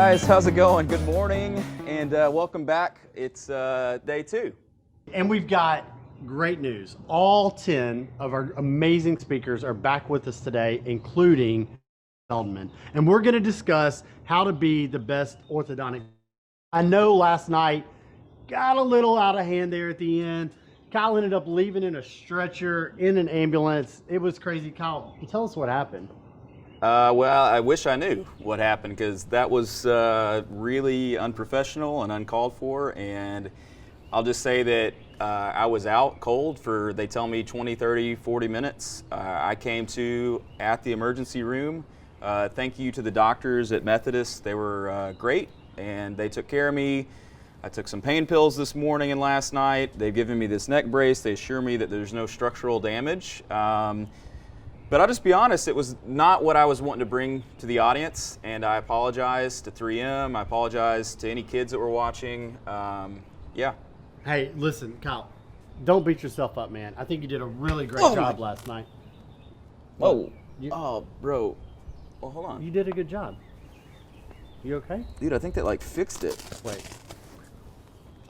guys, how's it going? Good morning and welcome back. It's day 2. And we've got great news. All 10 of our amazing speakers are back with us today, including Feldman. And we're going to discuss how to be the best orthodontic. I know last night got a little out of hand there at the end. Kyle ended up leaving in a stretcher, in an ambulance. It was crazy. Kyle, tell us what happened. Well, I wish I knew what happened because that was really unprofessional and uncalled for. And I'll just say that I was out cold for, they tell me, 20, 30, 40 minutes. I came to at the emergency room. Thank you to the doctors at Methodist. They were great and they took care of me. I took some pain pills this morning and last night. They've given me this neck brace. They assure me that there's no structural damage. But I'll just be honest, it was not what I was wanting to bring to the audience, and I apologize to 3M. I apologize to any kids that were watching. Yeah. Hey, listen, Kyle, don't beat yourself up, man. I think you did a really great job last night. Oh, bro. Well, hold on. You did a good job. You okay? Dude, I think that like fixed it. Wait.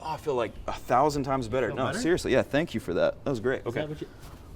Oh, I feel like 1,000 times better. No, better? Seriously, yeah, thank you for that. That was great. Okay.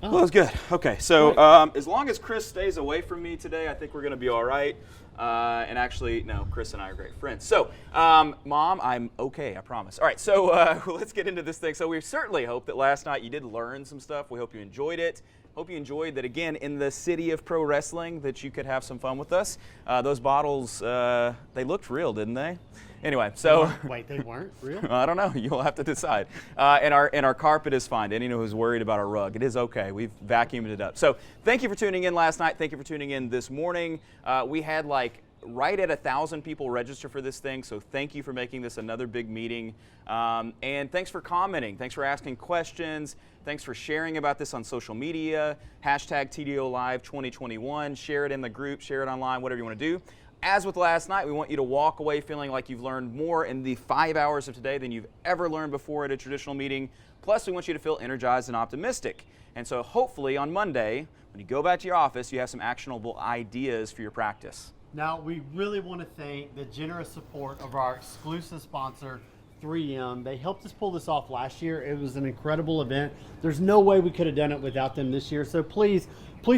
Oh. Well, that was good. Okay, so as long as Chris stays away from me today, I think we're going to be all right. And actually, no, Chris and I are great friends. So, Mom, I'm okay, I promise. All right, so let's get into this thing. So we certainly hope that last night you did learn some stuff. We hope you enjoyed it. Hope you enjoyed that, again, in the city of pro wrestling, that you could have some fun with us. Those bottles, they looked real, didn't they? Anyway, so wait, they weren't real? I don't know. You'll have to decide. And our carpet is fine. Anyone who's worried about our rug, it is okay. We've vacuumed it up. So thank you for tuning in last night. Thank you for tuning in this morning. We had like right at 1,000 people register for this thing. So thank you for making this another big meeting. And thanks for commenting. Thanks for asking questions. Thanks for sharing about this on social media. Hashtag TDO Live 2021. Share it in the group. Share it online. Whatever you want to do. As with last night, we want you to walk away feeling like you've learned more in the 5 hours of today than you've ever learned before at a traditional meeting. Plus, we want you to feel energized and optimistic. And so hopefully on Monday, when you go back to your office, you have some actionable ideas for your practice. Now, we really want to thank the generous support of our exclusive sponsor, 3M. They helped us pull this off last year. It was an incredible event. There's no way we could have done it without them this year. So please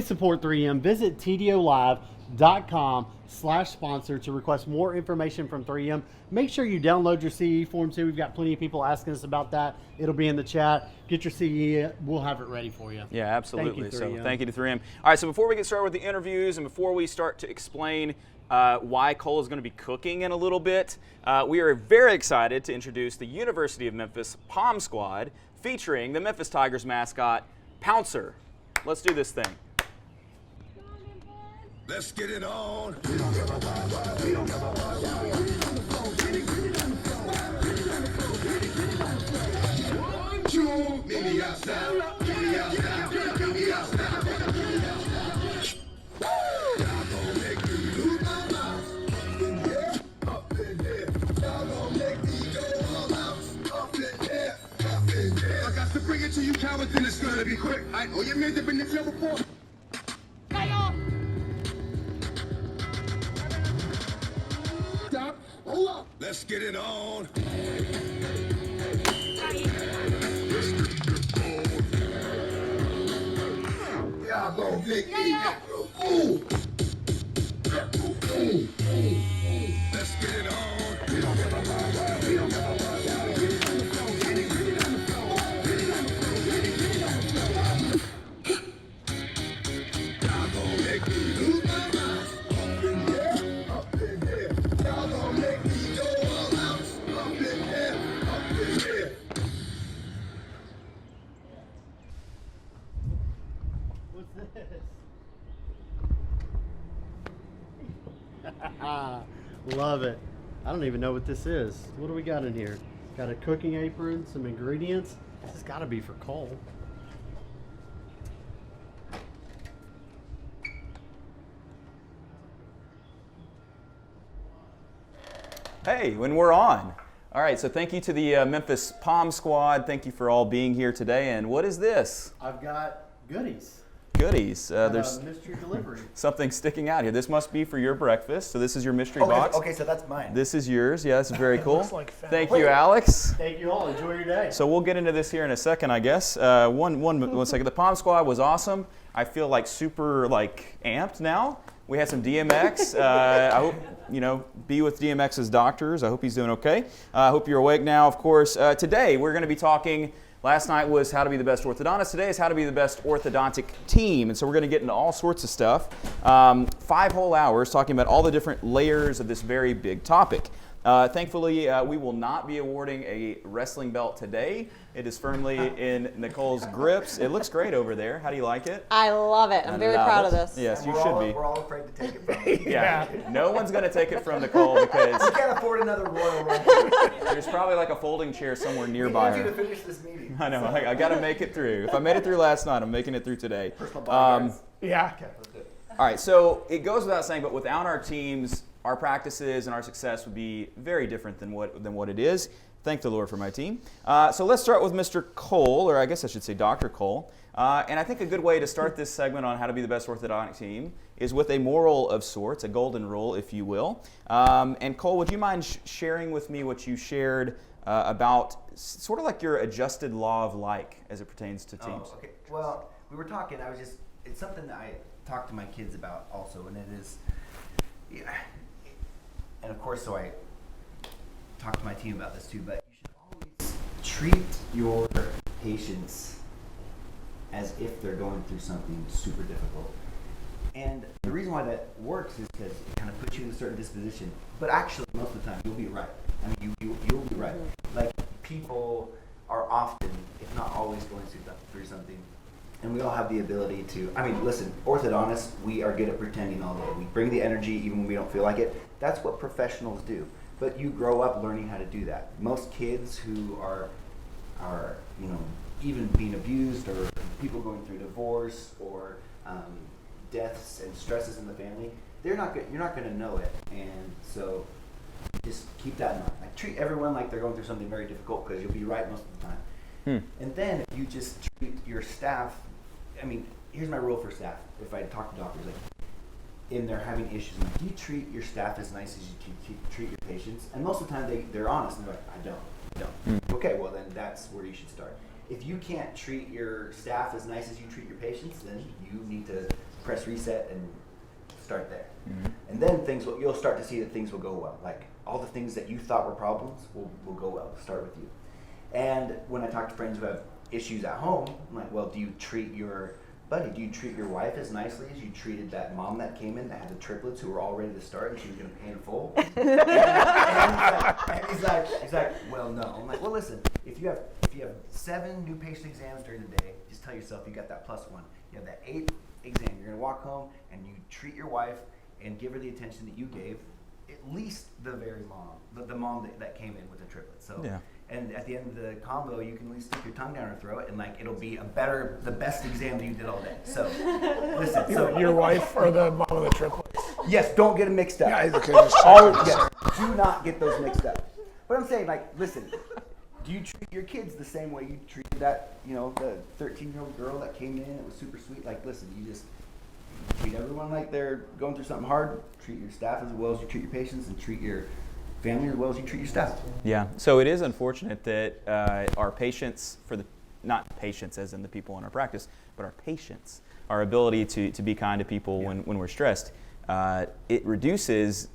support 3M. Visit TDOLive.com/sponsor to request more information from 3M. Make sure you download your CE form too. We've got plenty of people asking us about that. It'll be in the chat. Get your CE. We'll have it ready for you. Yeah, absolutely. Thank you, 3M. So thank you to 3M. All right, so before we get started with the interviews and before we start to explain why Cole is going to be cooking in a little bit, we are very excited to introduce the University of Memphis Palm Squad featuring the Memphis Tigers mascot, Pouncer. Let's do this thing. Let's get it on. One, two, maybe outside. Maybe outside. Maybe outside. Y'all gon' make me lose my mind. Up in there. Y'all gon' make me go all out. Up in there. Up in there. I got to bring it to you, cowards, and it's gonna be quick. I know you made it in the field before. Hold up. Let's get it on. Y'all gon' make me ooh. Let's get it on. Y'all gon' make me lose my mind. Up in there, up in there. Y'all gon' make me go all out. Up in there, up in there. What's this? Love it. I don't even know what this is. What do we got in here? Got a cooking apron, some ingredients. This has got to be for Cole. Hey, when we're on. All right, so thank you to the Memphis Palm Squad. Thank you for all being here today. And what is this? I've got goodies. goodies. There's mystery delivery. something sticking out here. This must be for your breakfast. So this is your mystery box. Okay, so that's mine. This is yours. Yeah, this is very cool. looks like fun. Thank you, Alex. Thank you all. Enjoy your day. So we'll get into this here in a second, I guess. One second. The Palm Squad was awesome. I feel like super amped now. We had some DMX. I hope, be with DMX's doctors. I hope he's doing okay. I hope you're awake now, of course. Today, we're going to be talking, last night was how to be the best orthodontist. Today is how to be the best orthodontic team. And so we're going to get into all sorts of stuff. 5 whole hours talking about all the different layers of this very big topic. Thankfully, we will not be awarding a wrestling belt today. It is firmly in Nicole's grips. It looks great over there. How do you like it? I love it. I'm very proud of this. Yes, you should be. We're all afraid to take it from you. Yeah. No one's going to take it from Nicole because We can't afford another Royal Rumble. there's probably a folding chair somewhere We nearby need you to her. finish this meeting. I know. I got to make it through. If I made it through last night, I'm making it through today. Personal bodyguards. Yeah. All right, so it goes without saying, but without our teams, our practices and our success would be very different than what it is. Thank the Lord for my team. So let's start with Mr. Cole, or I guess I should say Dr. Cole. And I think a good way to start this segment on how to be the best orthodontic team is with a moral of sorts, a golden rule, if you will. And Cole, would you mind sharing with me what you shared about sort of your adjusted law of like as it pertains to teams? Oh, okay. Well, we were talking. It's something that I talk to my kids about also, and it is, and of course, so I talk to my team about this too. But you should always treat your patients as if they're going through something super difficult. And the reason why that works is because it kind of puts you in a certain disposition. But actually, most of the time, you'll be right. I mean, you'll be right. Like, people are often, if not always, going through something. And we all have the ability to, listen, orthodontists, we are good at pretending all day. We bring the energy even when we don't feel like it. That's what professionals do. But you grow up learning how to do that. Most kids who are even being abused, or people going through divorce, or deaths and stresses in the family, you're not going to know it. And so just keep that in mind. Treat everyone like they're going through something very difficult, because you'll be right most of the time. And then if you just treat your staff, here's my rule for staff. If I talk to doctors, and they're having issues, do you treat your staff as nice as you treat your patients? And most of the time they're honest, and they're like, I don't. Okay, well then that's where you should start. If you can't treat your staff as nice as you treat your patients, then you need to press reset and start there. And then you'll start to see that things will go well. All the things that you thought were problems will go well. Start with you. And when I talk to friends who have issues at home, I'm like, well, do you treat your wife as nicely as you treated that mom that came in that had the triplets who were all ready to start and she was going to pay in full? and he's like, well, no. I'm like, well, listen, if you have 7 new patient exams during the day, just tell yourself you got that +1. You have that 8th exam. You're going to walk home and you treat your wife and give her the attention that you gave at least the very mom, the mom that came in with the triplets. So. Yeah. And at the end of the combo, you can at least stick your tongue down her throat, and it'll be the best exam that you did all day. So, listen. Your wife or the mom of the triplets? Yes, don't get them mixed up. Yeah, okay, just Do not get those mixed up. But I'm saying, listen, do you treat your kids the same way you treated that, the 13-year-old girl that came in? It was super sweet. Listen, you just treat everyone like they're going through something hard. Treat your staff as well as you treat your patients, and treat your family as well as you treat your staff. Yeah. So it is unfortunate that our patients, not patients as in the people in our practice, but our patients, our ability to be kind to people when we're stressed, it reduces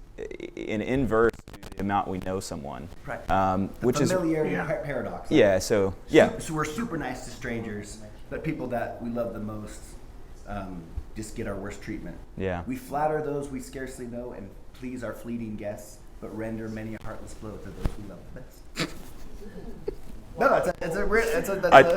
in inverse to the amount we know someone. Right. Which familiarity paradox. Yeah. So we're super nice to strangers, but people that we love the most just get our worst treatment. Yeah. We flatter those we scarcely know and please our fleeting guests, but render many a heartless blow to those we love the best.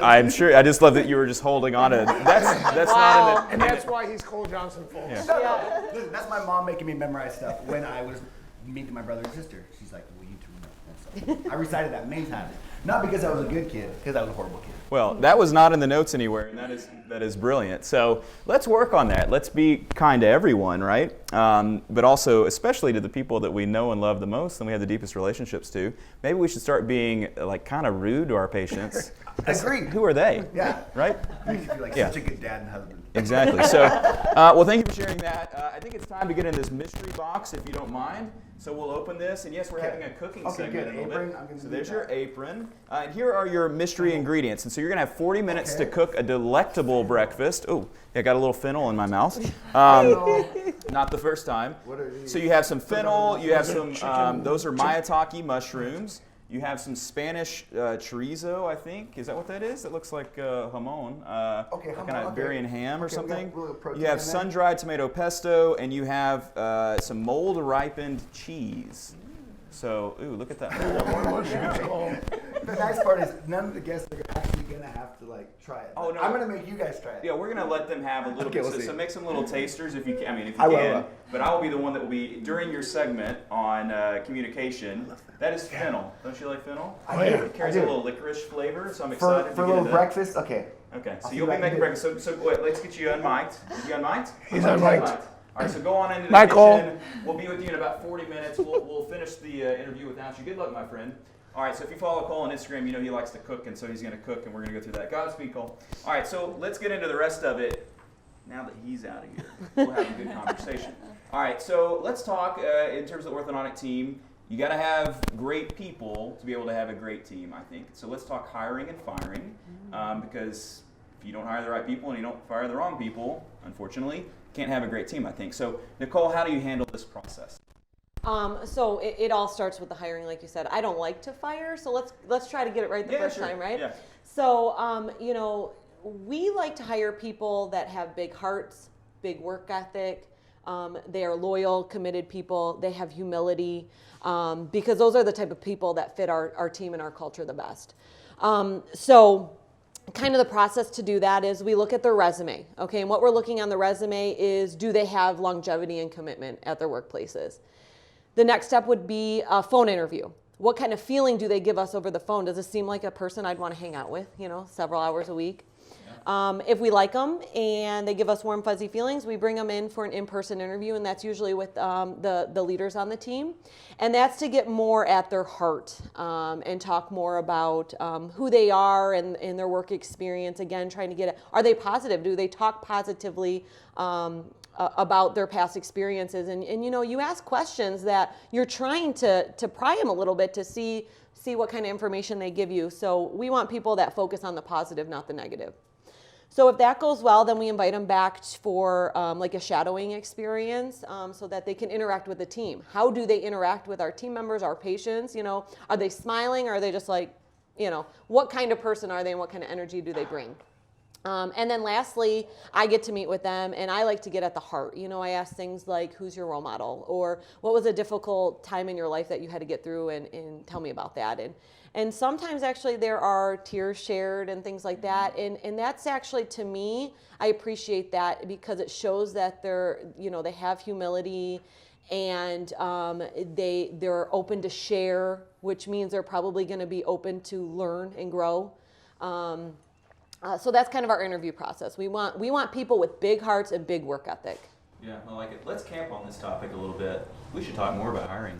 I'm sure. I just love that you were just holding on to. That's wow. not. And that's why he's Cole Johnson Fultz. Yeah. Listen, that's my mom making me memorize stuff when I was meeting my brother and sister. She's like, "Well, you two know." And so I recited that many times. Not because I was a good kid, because I was a horrible kid. Well, that was not in the notes anywhere, and that is brilliant. So let's work on that. Let's be kind to everyone, right? But also, especially to the people that we know and love the most and we have the deepest relationships to. Maybe we should start being like kind of rude to our patients. Agreed. Who are they? Yeah. Right? You could be like Yeah. such a good dad and husband. Exactly. So, well, thank you for sharing that. I think it's time to get in this mystery box, if you don't mind. So we'll open this, and yes, we're having a cooking segment good. in a little Apron, bit. I'm gonna So do there's that. your apron. And here are your mystery ingredients. And so you're going to have 40 minutes to cook a delectable breakfast. Oh, I got a little fennel in my mouth. Not the first time. What are these? So you have some fennel. You have some, those are maitake mushrooms. You have some Spanish chorizo, I think. Is that what that is? It looks like jamon. Okay, like jamon, an okay. Iberian ham or Okay, we got something. a little protein You have in there. sun-dried tomato pesto, and you have some mold-ripened cheese. So, ooh, look at that. The nice part is none of the guests are actually gonna have to like try it. Oh, no. I'm gonna make you guys try it. Yeah, we're gonna let them have a little Okay, bit. we'll So, see. so make some little tasters if you can. I mean, if you I will, can. I will. But I will be the one that will be during your segment on communication. That is fennel. Don't you like fennel? Oh, yeah. It carries I a do. little licorice flavor, so I'm For excited a to little get into breakfast, okay. Okay, so I'll you'll see be what I making can breakfast. So wait, let's get you unmiked. Is he unmiked? He's unmiked. All right, so go on into the Nicole. kitchen. We'll be with you in about 40 minutes. We'll finish the interview without you. Good luck, my friend. All right, so if you follow Cole on Instagram, you know he likes to cook, and so he's going to cook, and we're going to go through that. Godspeed, Cole. All right, so let's get into the rest of it. Now that he's out of here, we'll have a good conversation. All right, so let's talk in terms of the orthodontic team. You got to have great people to be able to have a great team, I think. So let's talk hiring and firing, because if you don't hire the right people and you don't fire the wrong people, unfortunately, you can't have a great team, I think. So, Nicole, how do you handle this process? So it all starts with the hiring, like you said. I don't like to fire, so let's try to get it right the first sure. time, right? Yeah. So you know, we like to hire people that have big hearts, big work ethic. They are loyal, committed people. They have humility, because those are the type of people that fit our team and our culture the best. So kind of the process to do that is we look at their resume, okay? And what we're looking on the resume is, do they have longevity and commitment at their workplaces? The next step would be a phone interview. What kind of feeling do they give us over the phone? Does it seem like a person I'd want to hang out with, you know, several hours a week? If we like them and they give us warm, fuzzy feelings, we bring them in for an in-person interview, and that's usually with the leaders on the team. And that's to get more at their heart and talk more about who they are and their work experience. Again, trying to get it. Are they positive? Do they talk positively about their past experiences? And you know, you ask questions that you're trying to pry them a little bit to see what kind of information they give you. So we want people that focus on the positive, not the negative. So if that goes well, then we invite them back for like a shadowing experience so that they can interact with the team. How do they interact with our team members, our patients? You know, are they smiling, or are they just like, you know, what kind of person are they and what kind of energy do they bring? And then lastly, I get to meet with them, and I like to get at the heart. You know, I ask things like, who's your role model? Or what was a difficult time in your life that you had to get through, and tell me about that. And sometimes actually there are tears shared and things like that. And that's actually, to me, I appreciate that because it shows that they're, you know, they have humility, and they're open to share, which means they're probably going to be open to learn and grow. So that's kind of our interview process. We want people with big hearts and big work ethic. Yeah, I like it. Let's camp on this topic a little bit. We should talk more about hiring.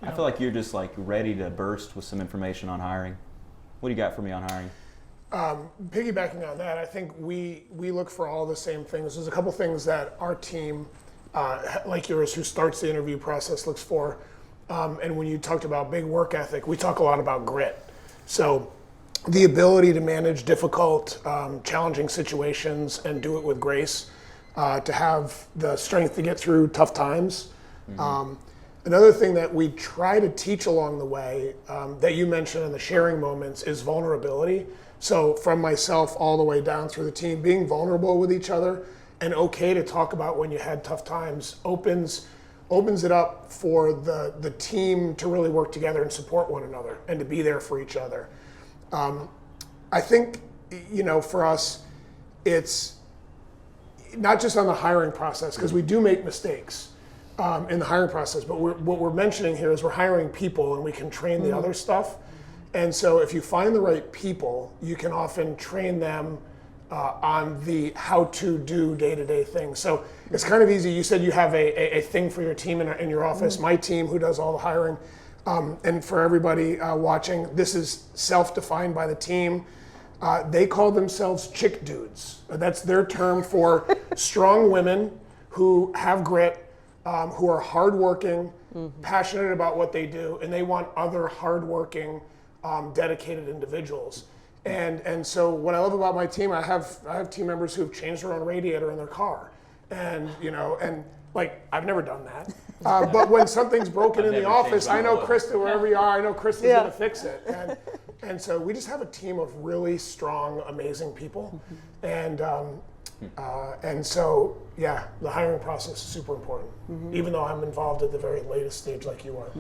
I feel like you're just like ready to burst with some information on hiring. What do you got for me on hiring? Piggybacking on that, I think we look for all the same things. There's a couple things that our team, like yours, who starts the interview process, looks for. And when you talked about big work ethic, we talk a lot about grit. So the ability to manage difficult, challenging situations and do it with grace, to have the strength to get through tough times. Mm-hmm. Another thing that we try to teach along the way, that you mentioned in the sharing moments, is vulnerability. So from myself all the way down through the team, being vulnerable with each other and okay to talk about when you had tough times opens it up for the team to really work together and support one another and to be there for each other. I think, you know, for us, it's not just on the hiring process, because we do make mistakes. in the hiring process. But what we're mentioning here is we're hiring people, and we can train the other stuff. And so if you find the right people, you can often train them on the how to do day-to-day things. So it's kind of easy. You said you have a thing for your team in your office. My team, who does all the hiring, and for everybody watching, this is self-defined by the team. They call themselves chick dudes. That's their term for strong women who have grit, who are hardworking, passionate about what they do, and they want other hardworking, dedicated individuals. And so what I love about my team, I have team members who've changed their own radiator in their car, and like I've never done that. But when something's broken in the office, I know Krista, wherever you are, I know Krista's gonna fix it. And so we just have a team of really strong, amazing people, and so yeah, the hiring process is super important. Even though I'm involved at the very latest stage, like you are.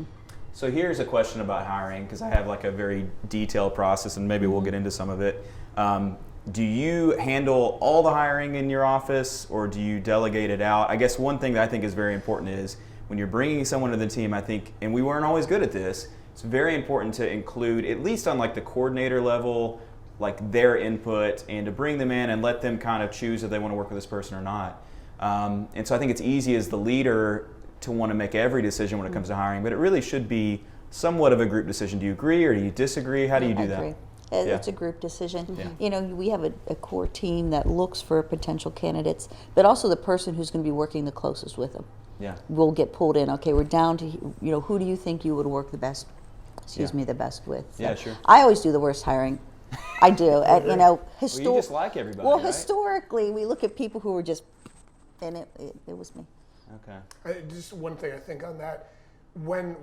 So here's a question about hiring, because I have like a very detailed process, and maybe we'll get into some of it. Do you handle all the hiring in your office, or do you delegate it out? I guess one thing that I think is very important is when you're bringing someone to the team, I think, and we weren't always good at this, it's very important to include, at least on like the coordinator level, like their input, and to bring them in and let them kind of choose if they want to work with this person or not. And so I think it's easy as the leader to want to make every decision when it comes to hiring, but it really should be somewhat of a group decision. Do you agree or do you disagree? How do you do that? I agree. It's a group decision. Yeah. You know, we have a core team that looks for potential candidates, but also the person who's going to be working the closest with them. Yeah. Will get pulled in. Okay, we're down to, who do you think you would work the best, the best with? So Yeah, sure. I always do the worst hiring. I do. And, Well, you just like everybody, Well, right? historically, we look at people who were just, and it was me. Okay. Just one thing I think on that, when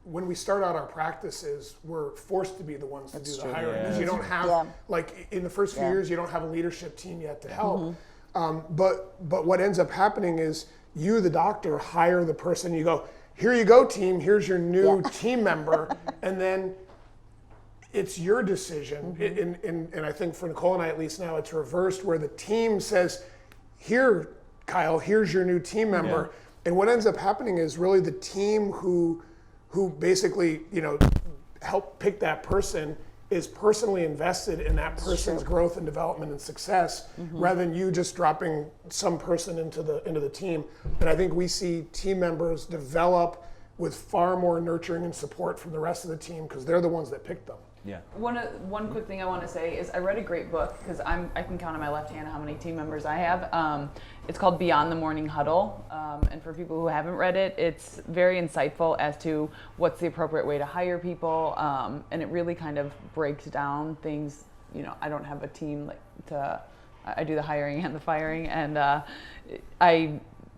we start out our practices, we're forced to be the ones to do the hiring, because you don't have, like in the first few years, you don't have a leadership team yet to help. But what ends up happening is you, the doctor, hire the person. You go, here you go, team. Here's your new team member, and then it's your decision. And I think for Nicole and I, at least now, it's reversed, where the team says, here, Kyle, here's your new team member. And what ends up happening is really the team who basically, help pick that person is personally invested in that person's growth and development and success, rather than you just dropping some person into the team. And I think we see team members develop with far more nurturing and support from the rest of the team, because they're the ones that picked them. Yeah. One quick thing I want to say is I read a great book, because I can count on my left hand how many team members I have. It's called Beyond the Morning Huddle, and for people who haven't read it, it's very insightful as to what's the appropriate way to hire people, and it really kind of breaks down things. I don't have a team I do the hiring and the firing, and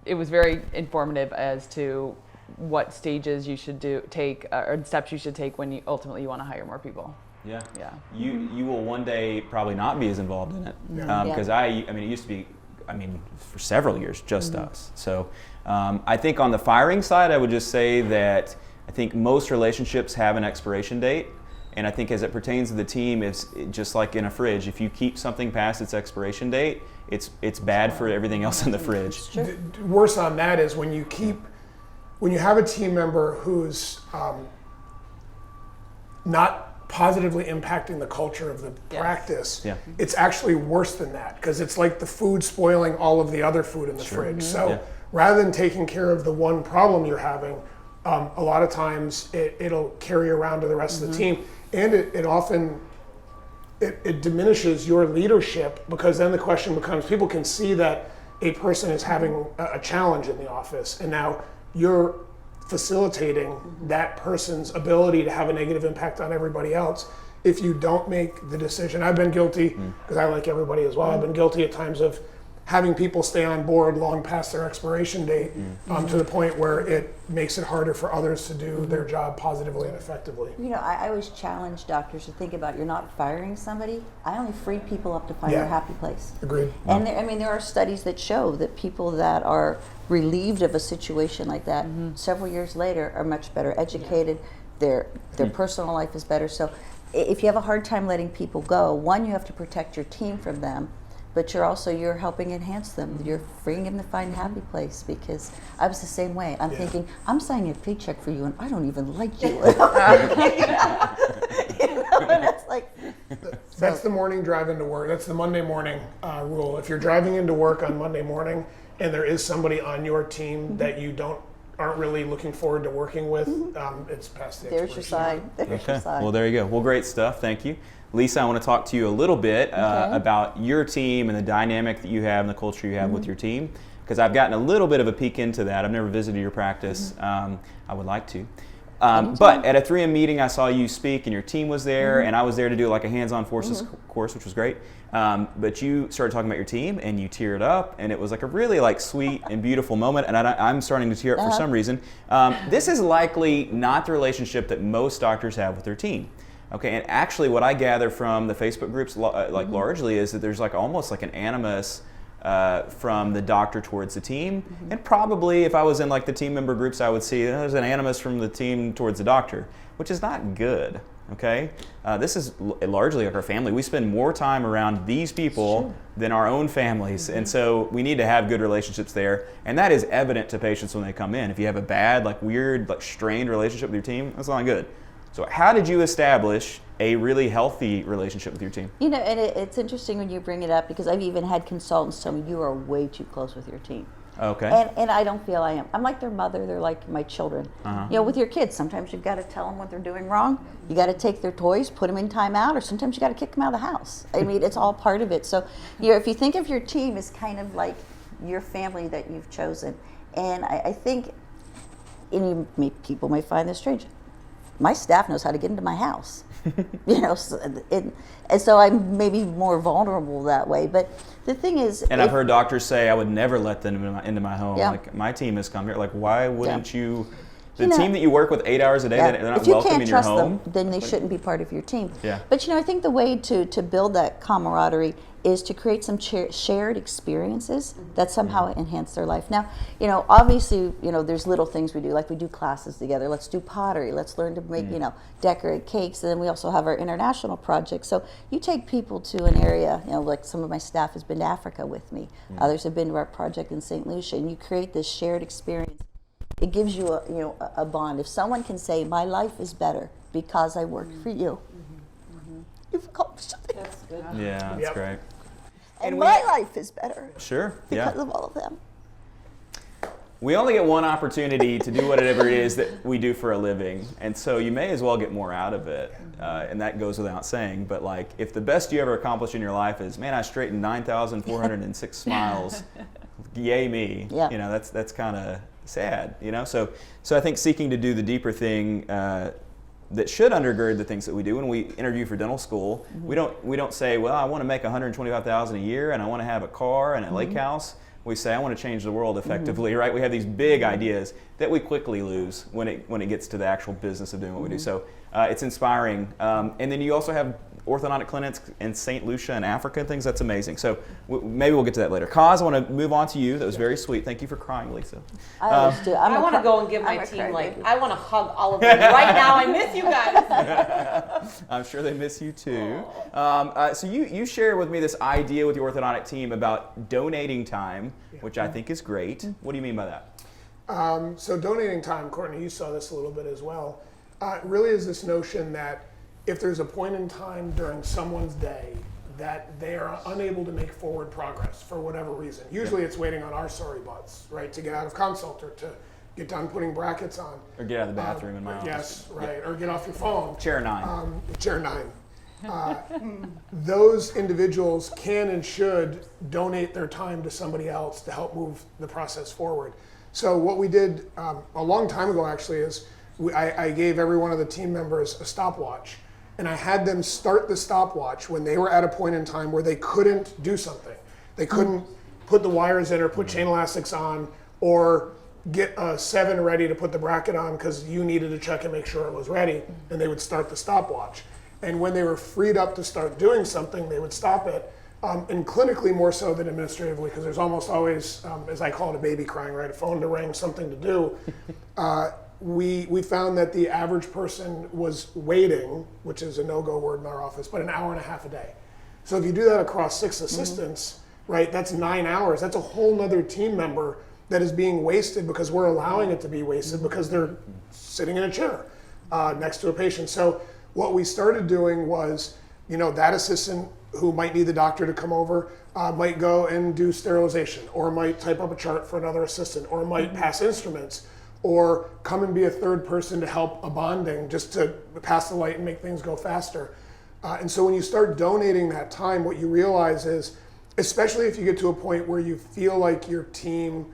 it was very informative as to what stages you should take or steps you should take when you ultimately want to hire more people. Yeah. Yeah. You will one day probably not be as involved in it, because it used to be, for several years, just us. So I think on the firing side, I would just say that I think most relationships have an expiration date. And I think as it pertains to the team, it's just like in a fridge. If you keep something past its expiration date, it's bad for everything else in the fridge. Worse on that is when you have a team member who's not positively impacting the culture of the practice, it's actually worse than that, because it's like the food spoiling all of the other food in the fridge. So rather than taking care of the one problem you're having, a lot of times it'll carry around to the rest of the team, and it often diminishes your leadership, because then the question becomes, people can see that a person is having a challenge in the office, and now you're facilitating that person's ability to have a negative impact on everybody else if you don't make the decision. I've been guilty, because I like everybody as well, I've been guilty at times of having people stay on board long past their expiration date, to the point where it makes it harder for others to do their job positively and effectively. I always challenge doctors to think about, you're not firing somebody. I only free people up to find their happy place. Agreed. And there are studies that show that people that are relieved of a situation like that, several years later, are much better educated. Their personal life is better. So if you have a hard time letting people go, one, you have to protect your team from them. but you're helping enhance them. You're freeing them to find a happy place, because I was the same way. I'm thinking, I'm signing a paycheck for you and I don't even like you. You know, and it's like, That's the morning drive into work. That's the Monday morning rule. If you're driving into work on Monday morning and there is somebody on your team that you aren't really looking forward to working with, it's past the there's your expiration sign. date. There's your sign. Well, there you go. Well, great stuff. Thank you. Lisa, I want to talk to you a little bit about your team and the dynamic that you have and the culture you have with your team, because I've gotten a little bit of a peek into that. I've never visited your practice. I would like to. But at a 3M meeting, I saw you speak and your team was there, and I was there to do like a hands-on forces course, which was great. But you started talking about your team and you teared up, and it was like a really like sweet and beautiful moment, and I'm starting to tear up for some reason. This is likely not the relationship that most doctors have with their team. Okay, and actually what I gather from the Facebook groups largely is that there's like almost like an animus from the doctor towards the team, and probably if I was in like the team member groups, I would see there's an animus from the team towards the doctor, which is not good. Okay, this is largely like our family. We spend more time around these people than our own families, and so we need to have good relationships there, and that is evident to patients when they come in. If you have a bad, like weird, like strained relationship with your team, that's not good. So how did you establish a really healthy relationship with your team? You know, and it's interesting when you bring it up, because I've even had consultants tell me you are way too close with your team. Okay. And I don't feel I am. I'm like their mother. They're like my children. You know, with your kids, sometimes you've got to tell them what they're doing wrong. You got to take their toys, put them in timeout, or sometimes you got to kick them out of the house. I mean, it's all part of it. So, you know, if you think of your team as kind of like your family that you've chosen, and I think, and people may find this strange, my staff knows how to get into my house. You know, and so I'm maybe more vulnerable that way. But the thing is, and I've heard doctors say I would never let them into my home. Yeah. Like my team has come here. Like, why wouldn't you? The You know, team that you work with 8 hours a day, they're not if you welcome can't in your trust home. them, then they shouldn't be part of your team. Yeah. But you know, I think the way to build that camaraderie is to create some shared experiences that somehow enhance their life. Now, you know, obviously, you know, there's little things we do, like we do classes together. Let's do pottery. Let's learn to make, you know, decorate cakes. And then we also have our international project. So you take people to an area, you know, like some of my staff has been to Africa with me. Others have been to our project in St. Lucia, and you create this shared experience. It gives you a bond. If someone can say, my life is better because I worked for you, you've accomplished something. That's good. Yeah, that's Yep. great. And my life is better Sure. because Yeah. of all of them. We only get one opportunity to do whatever it is that we do for a living, and so you may as well get more out of it. And that goes without saying. But like, if the best you ever accomplished in your life is, man, I straightened 9,406 smiles, yay me. Yeah. You know, that's kind of sad. You know, so I think seeking to do the deeper thing that should undergird the things that we do. When we interview for dental school, we don't say, well, I want to make $125,000 a year and I want to have a car and a lake house. We say, I want to change the world effectively, right? We have these big ideas that we quickly lose when it gets to the actual business of doing what we do. So it's inspiring. And then you also have orthodontic clinics in St. Lucia and Africa and things. That's amazing. So maybe we'll get to that later. Kaz, I want to move on to you. That was very sweet. Thank you for crying, Lisa. I always do. I want to go and give my team, like, I want to hug all of them right now. I miss you guys. I'm sure they miss you too. So you shared with me this idea with your orthodontic team about donating time, which I think is great. What do you mean by that? So donating time, Courtney, you saw this a little bit as well. It really is this notion that if there's a point in time during someone's day that they are unable to make forward progress for whatever reason, usually it's waiting on our sorry butts, right, to get out of consult or to get done putting brackets on. Or get out of the bathroom in my office. Yes, right, or get off your phone. Chair 9. Chair 9. Those individuals can and should donate their time to somebody else to help move the process forward. So what we did a long time ago actually is I gave every one of the team members a stopwatch, and I had them start the stopwatch when they were at a point in time where they couldn't do something. They couldn't put the wires in or put chain elastics on or get a 7 ready to put the bracket on because you needed to check and make sure it was ready, and they would start the stopwatch. And when they were freed up to start doing something, they would stop it. And clinically more so than administratively, because there's almost always, as I call it, a baby crying, right? A phone to ring, something to do. We found that the average person was waiting, which is a no-go word in our office, but an hour and a half a day. So if you do that across 6 assistants, right, that's 9 hours. That's a whole nother team member that is being wasted because we're allowing it to be wasted because they're sitting in a chair next to a patient. So what we started doing was, that assistant who might need the doctor to come over might go and do sterilization, or might type up a chart for another assistant, or might pass instruments, or come and be a third person to help a bonding, just to pass the light and make things go faster. And so when you start donating that time, what you realize is, especially if you get to a point where you feel like your team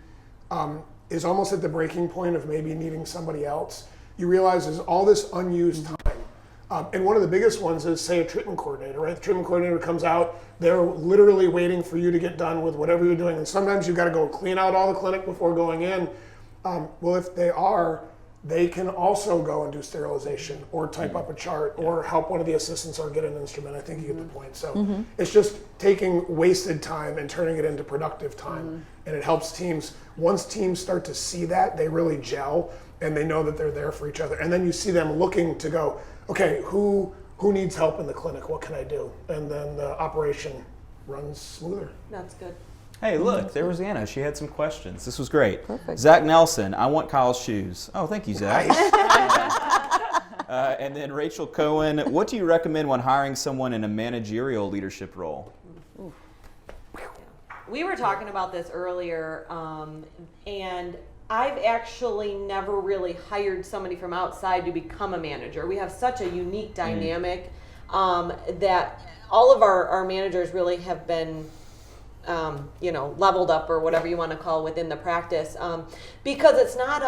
is almost at the breaking point of maybe needing somebody else, you realize there's all this unused time. And one of the biggest ones is, say, a treatment coordinator, right? The treatment coordinator comes out, they're literally waiting for you to get done with whatever you're doing. And sometimes you've got to go clean out all the clinic before going in. Well, if they can also go and do sterilization, or type up a chart, or help one of the assistants, or get an instrument. I think you get the point. So it's just taking wasted time and turning it into productive time. And it helps teams. Once teams start to see that, they really gel, and they know that they're there for each other. And then you see them looking to go, okay, who needs help in the clinic? What can I do? And then the operation runs smoother. That's good. Hey, look, there was Anna. She had some questions. This was great. Perfect. Zach Nelson, I want Kyle's shoes. Oh, thank you, Zach. And then Rachel Cohen, what do you recommend when hiring someone in a managerial leadership role? We were talking about this earlier, and I've actually never really hired somebody from outside to become a manager. We have such a unique dynamic that all of our managers really have been leveled up, or whatever you want to call within the practice, because it's not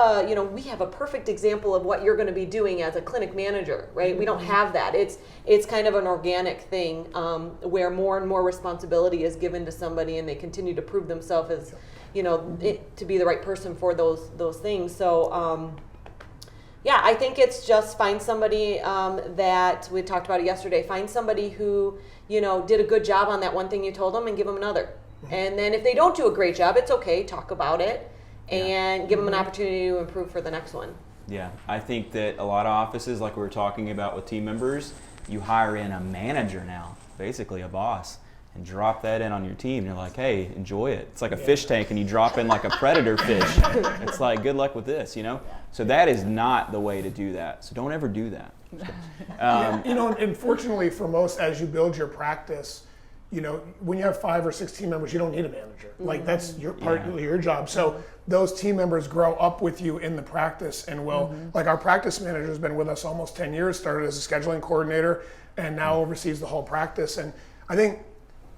we have a perfect example of what you're going to be doing as a clinic manager, right? We don't have that. It's kind of an organic thing where more and more responsibility is given to somebody, and they continue to prove themselves as, to be the right person for those things. So, I think it's just find somebody that we talked about it yesterday. Find somebody who did a good job on that one thing you told them, and give them another. And then if they don't do a great job, it's okay. Talk about it and give them an opportunity to improve for the next one. Yeah, I think that a lot of offices, like we were talking about with team members, you hire in a manager now, basically a boss, and drop that in on your team. You're like, hey, enjoy it. It's like a fish tank, and you drop in like a predator fish. It's like, good luck with this, So that is not the way to do that. So don't ever do that. And fortunately for most, as you build your practice, when you have 5 or 6 team members, you don't need a manager. Like, that's your part of your job. So those team members grow up with you in the practice, and will, like, our practice manager has been with us almost 10 years, started as a scheduling coordinator, and now oversees the whole practice. And I think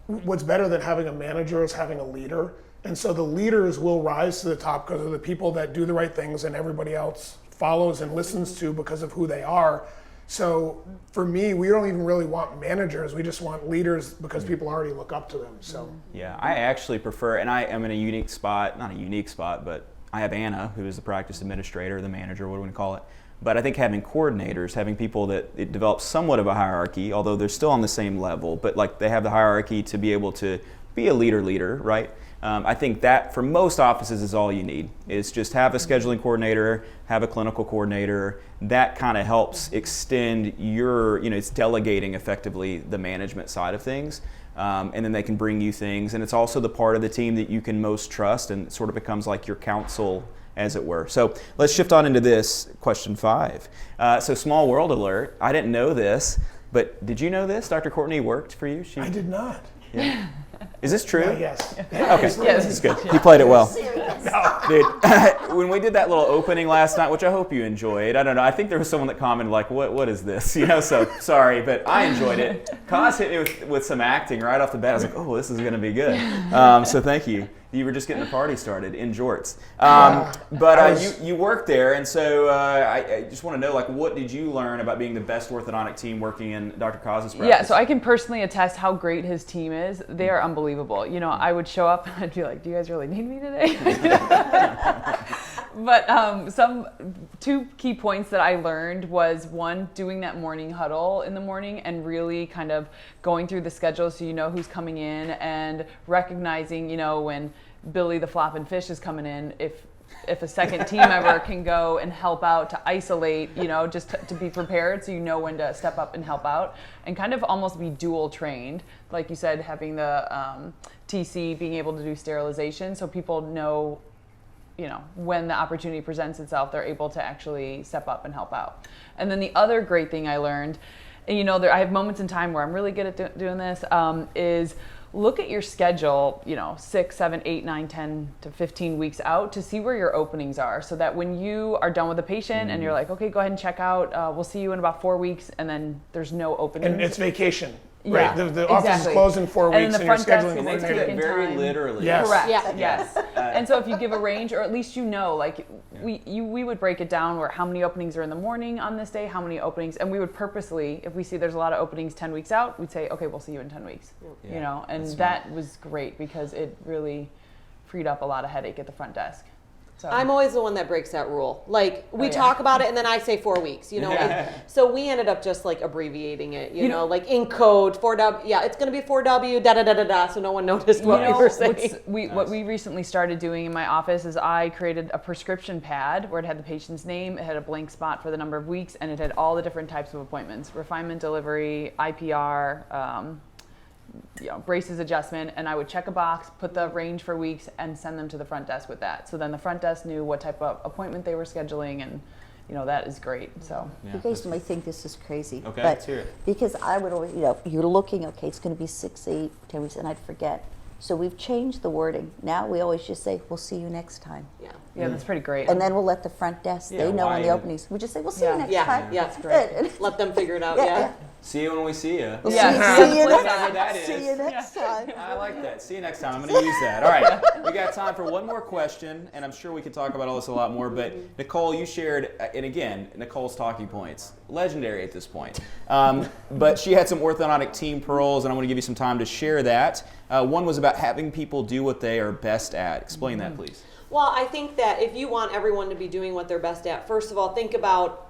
what's better than having a manager is having a leader. And so the leaders will rise to the top because of the people that do the right things, and everybody else follows and listens to because of who they are. So for me, we don't even really want managers. We just want leaders because people already look up to them. So yeah, I actually prefer, and I am in a unique spot, not a unique spot, but I have Anna, who is the practice administrator, the manager, what do we call it? But I think having coordinators, having people that it develops somewhat of a hierarchy, although they're still on the same level, but like they have the hierarchy to be able to be a leader, right? I think that for most offices is all you need, is just have a scheduling coordinator, have a clinical coordinator. That kind of helps extend your, it's delegating effectively the management side of things. And then they can bring you things. And it's also the part of the team that you can most trust, and it sort of becomes like your counsel, as it were. So let's shift on into this, question 5. So small world alert, I didn't know this, but did you know this? Dr. Courtney worked for you? I did not. Yeah. Is this true? Yes. Okay, yes. This is good. He played it well. Dude, when we did that little opening last night, which I hope you enjoyed, I don't know, I think there was someone that commented like, what is this? So sorry, but I enjoyed it. Kaz hit me with some acting right off the bat. I was like, oh, this is going to be good. So thank you. You were just getting the party started in jorts. But you worked there, and so I just want to know, like, what did you learn about being the best orthodontic team working in Dr. Koz's practice? Yeah, so I can personally attest how great his team is. They are unbelievable. I would show up and I'd be like, do you guys really need me today? But two key points that I learned was, one, doing that morning huddle in the morning and really kind of going through the schedule so you know who's coming in, and recognizing, when Billy the flopping fish is coming in, if if a second team member can go and help out to isolate, just to be prepared so you know when to step up and help out, and kind of almost be dual trained. Like you said, having the TC being able to do sterilization so people know, when the opportunity presents itself, they're able to actually step up and help out. And then the other great thing I learned, and I have moments in time where I'm really good at doing this, is look at your schedule, 6, 7, 8, 9, 10 to 15 weeks out to see where your openings are, so that when you are done with the patient and you're like, okay, go ahead and check out, we'll see you in about 4 weeks, and then there's no openings. And it's vacation. Yeah, right? The office is exactly. closed in 4 weeks, And then the and you're front desk scheduling is a They take coordinator. it in very time. literally. Yes. Correct. Yeah. Yes. And so if you give a range, or at least like we would break it down where how many openings are in the morning on this day, how many openings, and we would purposely, if we see there's a lot of openings 10 weeks out, we'd say, okay, we'll see you in 10 weeks. Yeah. And That's that was great because it really freed up a lot of headache at the front desk. So I'm always the one that breaks that rule. Like we yeah. talk about it and then I say 4 weeks, so we ended up just like abbreviating it, like in code 4W. Yeah, it's going to be 4W da da da da da. So no one noticed what we were saying. What we recently started doing in my office is I created a prescription pad where it had the patient's name, it had a blank spot for the number of weeks, and it had all the different types of appointments: refinement, delivery, IPR, braces adjustment, and I would check a box, put the range for weeks, and send them to the front desk with that. So then the front desk knew what type of appointment they were scheduling, and that is great. So You guys might think this is crazy. Okay, but let's hear it. Because I would always, you're looking, okay, it's going to be 6, 8, 10 weeks, and I'd forget. So we've changed the wording. Now we always just say, we'll see you next time. yeah, that's pretty great. And then we'll let the front desk, Yeah, they know why when the even- openings. We just say, we'll see Yeah. you next Yeah, time. yeah. That's great. Let them figure it out. Yeah, Yeah. yeah. See you when we see you. We'll Yeah. see you Whatever next that is. See you next time. I like that. See you next time. I'm going to use that. All right. We got time for one more question, and I'm sure we could talk about all this a lot more. But Nicole, you shared, and again, Nicole's talking points, legendary at this point. But she had some orthodontic team pearls, and I want to give you some time to share that. One was about having people do what they are best at. Explain that, please. Well, I think that if you want everyone to be doing what they're best at, first of all, think about,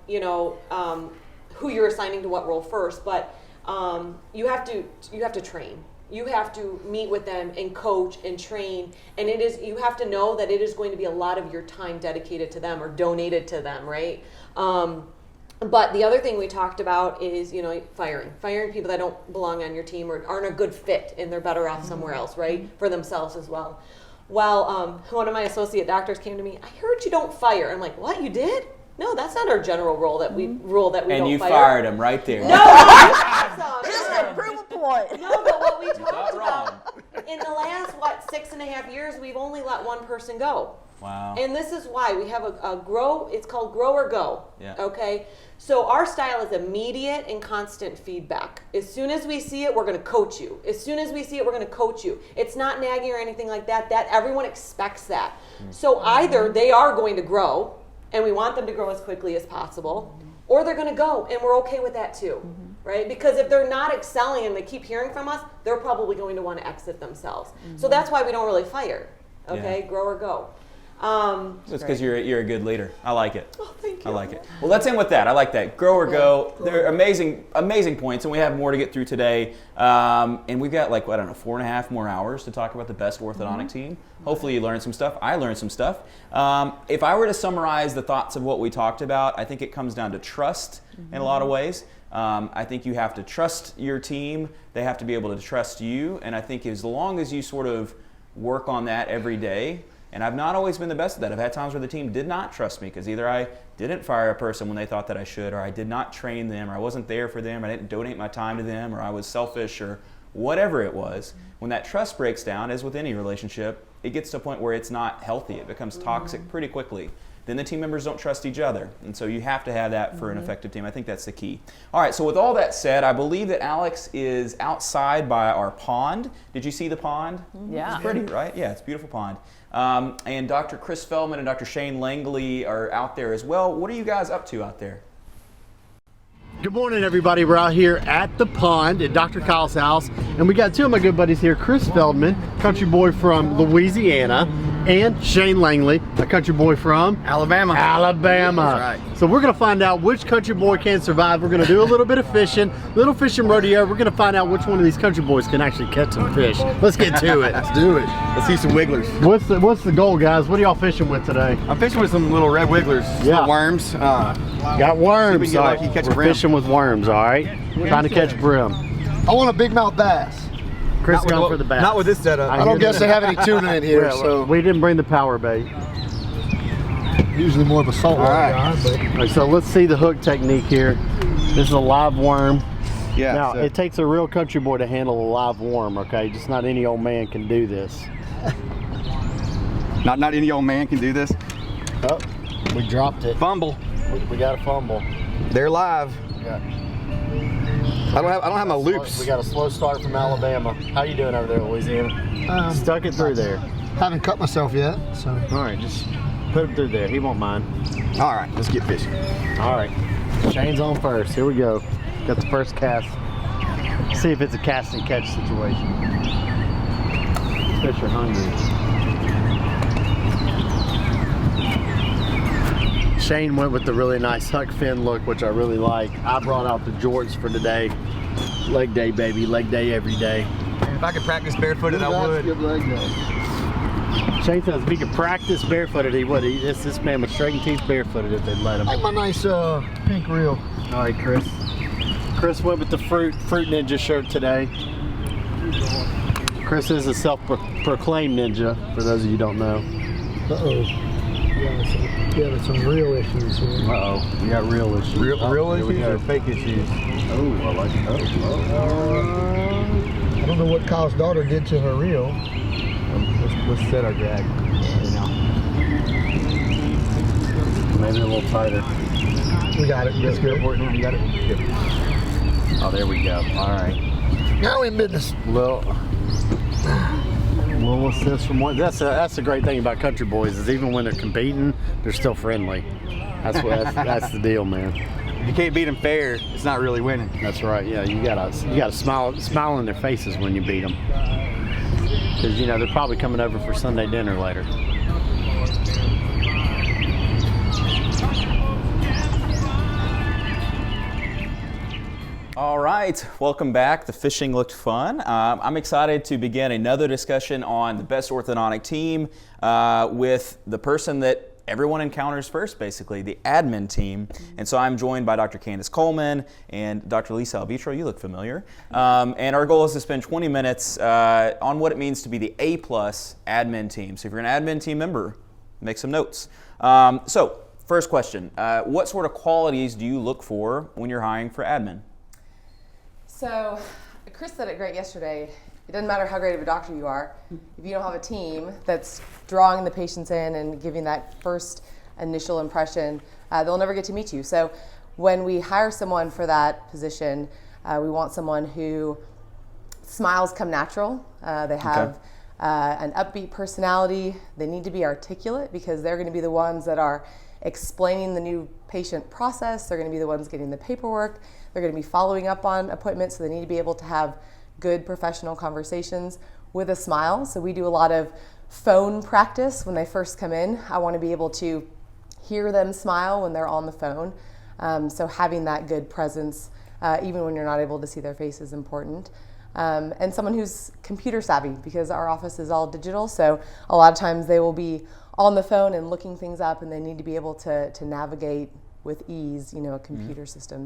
who you're assigning to what role first, but you have to train. You have to meet with them and coach and train, and you have to know that it is going to be a lot of your time dedicated to them or donated to them, right? But the other thing we talked about is, firing people that don't belong on your team or aren't a good fit and they're better off somewhere else, right? For themselves as well. Well, one of my associate doctors came to me, I heard you don't fire. I'm like, what, you did? No, that's not our general rule that we And don't you fire. fired him right there. No, awesome. Prove a point. No, but what we talked Not wrong. about, in the last, 6.5 years, we've only let one person go. Wow. And this is why we have it's called grow or go. Yeah. Okay. So our style is immediate and constant feedback. As soon as we see it, we're going to coach you. As soon as we see it, we're going to coach you. It's not nagging or anything like that. That everyone expects that. So either they are going to grow, and we want them to grow as quickly as possible, or they're going to go, and we're okay with that too. Right? Because if they're not excelling and they keep hearing from us, they're probably going to want to exit themselves. So that's why we don't really fire. Okay, Yeah. grow or go. That's because you're a good leader. I like it. Oh, thank I you. like it. Well, let's end with that. I like that. Grow or go. They're amazing points, and we have more to get through today. And we've got 4.5 more hours to talk about the best orthodontic team. Hopefully you learned some stuff. I learned some stuff. If I were to summarize the thoughts of what we talked about, I think it comes down to trust in a lot of ways. I think you have to trust your team. They have to be able to trust you. And I think as long as you sort of work on that every day, and I've not always been the best at that. I've had times where the team did not trust me because either I didn't fire a person when they thought that I should, or I did not train them, or I wasn't there for them, or I didn't donate my time to them, or I was selfish, or whatever it was. When that trust breaks down, as with any relationship, it gets to a point where it's not healthy. It becomes toxic pretty quickly. Then the team members don't trust each other. And so you have to have that for an effective team. I think that's the key. All right, so with all that said, I believe that Alex is outside by our pond. Did you see the pond? Yeah. It's pretty, right? Yeah, it's a beautiful pond. And Dr. Chris Feldman and Dr. Shane Langley are out there as well. What are you guys up to out there? Good morning, everybody. We're out here at the pond at Dr. Kyle's house, and we got two of my good buddies here, Chris Feldman, country boy from Louisiana, and Shane Langley, a country boy from Alabama. Alabama. That's right. So we're gonna find out which country boy can survive. We're gonna do a little bit of fishing, little fishing rodeo. We're gonna find out which one of these country boys can actually catch some fish. Let's get to it. Let's do it. Let's see some wigglers. What's the goal, guys? What are y'all fishing with today? I'm fishing with some little red wigglers. Yeah. Little worms. Got worms. See if we can get lucky, catch a We're brim. fishing with worms, all right? Trying to catch brim. I want a big mouth bass. Chris going for the bass. Not with this setup. I don't guess they have any tuna in here, Well, so we didn't bring the power bait. usually more of a saltwater All right. guy. But All right, so let's see the hook technique here. This is a live worm. Yeah. Now, so- it takes a real country boy to handle a live worm, okay? Just not any old man can do this. not any old man can do this. Oh, we dropped it. Fumble. We got a fumble. They're live. Yeah. I don't have my loops. We got a slow start from Alabama. How you doing over there, Louisiana? Stuck it through there. haven't cut myself yet, so All right, just put him through there. He won't mind. All right, let's get fishing. All right, Shane's on first. Here we go. Got the first cast. See if it's a cast and catch situation. Fish are hungry. Shane went with the really nice huck fin look, which I really like. I brought out the jorts for today. Leg day, baby. Leg day every day. If I could practice barefooted, I would. good leg day. Shane says if he could practice barefooted, he would. This man would straighten teeth barefooted if they'd let him. Like my nice pink reel. All right, Chris. Chris went with the Fruit Ninja shirt today. Chris is a self-proclaimed ninja, for those of you who don't know. Uh-oh. Yeah, some real issues here. Uh-oh, we got real issues. Real Here we issues go. or fake issues? Oh, I like it. I don't know what Kyle's daughter did to her reel. Let's set our drag. Maybe a little tighter. We got it. That's good. Now you got it. Good. Oh, there we go. All right. Now we're in business. Little assist from one. That's the great thing about country boys is even when they're competing, they're still friendly. That's the deal, man. If you can't beat them fair, it's not really winning. That's right. Yeah, you gotta smile in their faces when you beat them, because you know they're probably coming over for Sunday dinner later. All right, welcome back. The fishing looked fun. I'm excited to begin another discussion on the best orthodontic team with the person that everyone encounters first, basically, the admin team. And so I'm joined by Dr. Candice Coleman and Dr. Lisa Alvetro. You look familiar. And our goal is to spend 20 minutes on what it means to be the A+ admin team. So if you're an admin team member, make some notes. So first question, what sort of qualities do you look for when you're hiring for admin? So, Chris said it great yesterday. It doesn't matter how great of a doctor you are, if you don't have a team that's drawing the patients in and giving that first initial impression, they'll never get to meet you. So, when we hire someone for that position, we want someone who smiles come natural. They have an upbeat personality. They need to be articulate because they're going to be the ones that are explaining the new patient process. They're going to be the ones getting the paperwork. They're going to be following up on appointments, so they need to be able to have good professional conversations with a smile. So we do a lot of phone practice when they first come in. I want to be able to hear them smile when they're on the phone. So having that good presence, even when you're not able to see their face, is important. And someone who's computer savvy, because our office is all digital. So a lot of times they will be on the phone and looking things up, and they need to be able to navigate with ease, a computer system.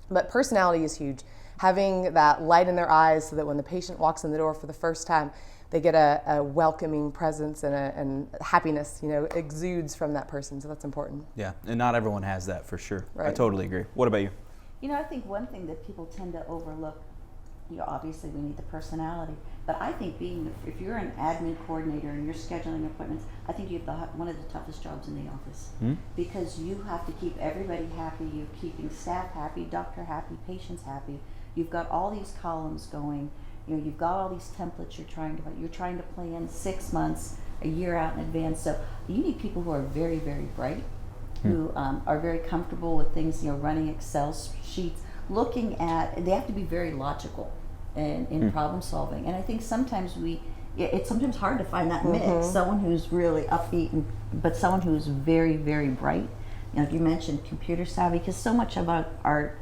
But personality is huge. Having that light in their eyes so that when the patient walks in the door for the first time, they get a welcoming presence and happiness, exudes from that person. So that's important. Yeah, and not everyone has that for sure. Right. I totally agree. What about you? I think one thing that people tend to overlook, obviously we need the personality, but I think if you're an admin coordinator and you're scheduling appointments, I think you have one of the toughest jobs in the office because you have to keep everybody happy. You're keeping staff happy, doctor happy, patients happy. You've got all these columns going. You've got all these templates you're trying to plan 6 months, a year out in advance. So you need people who are very, very bright, who are very comfortable with things, running Excel sheets, they have to be very logical in problem solving. And I think sometimes we it's sometimes hard to find that mix. Someone who's really upbeat, but someone who's very, very bright. Like you mentioned, computer savvy, because so much of our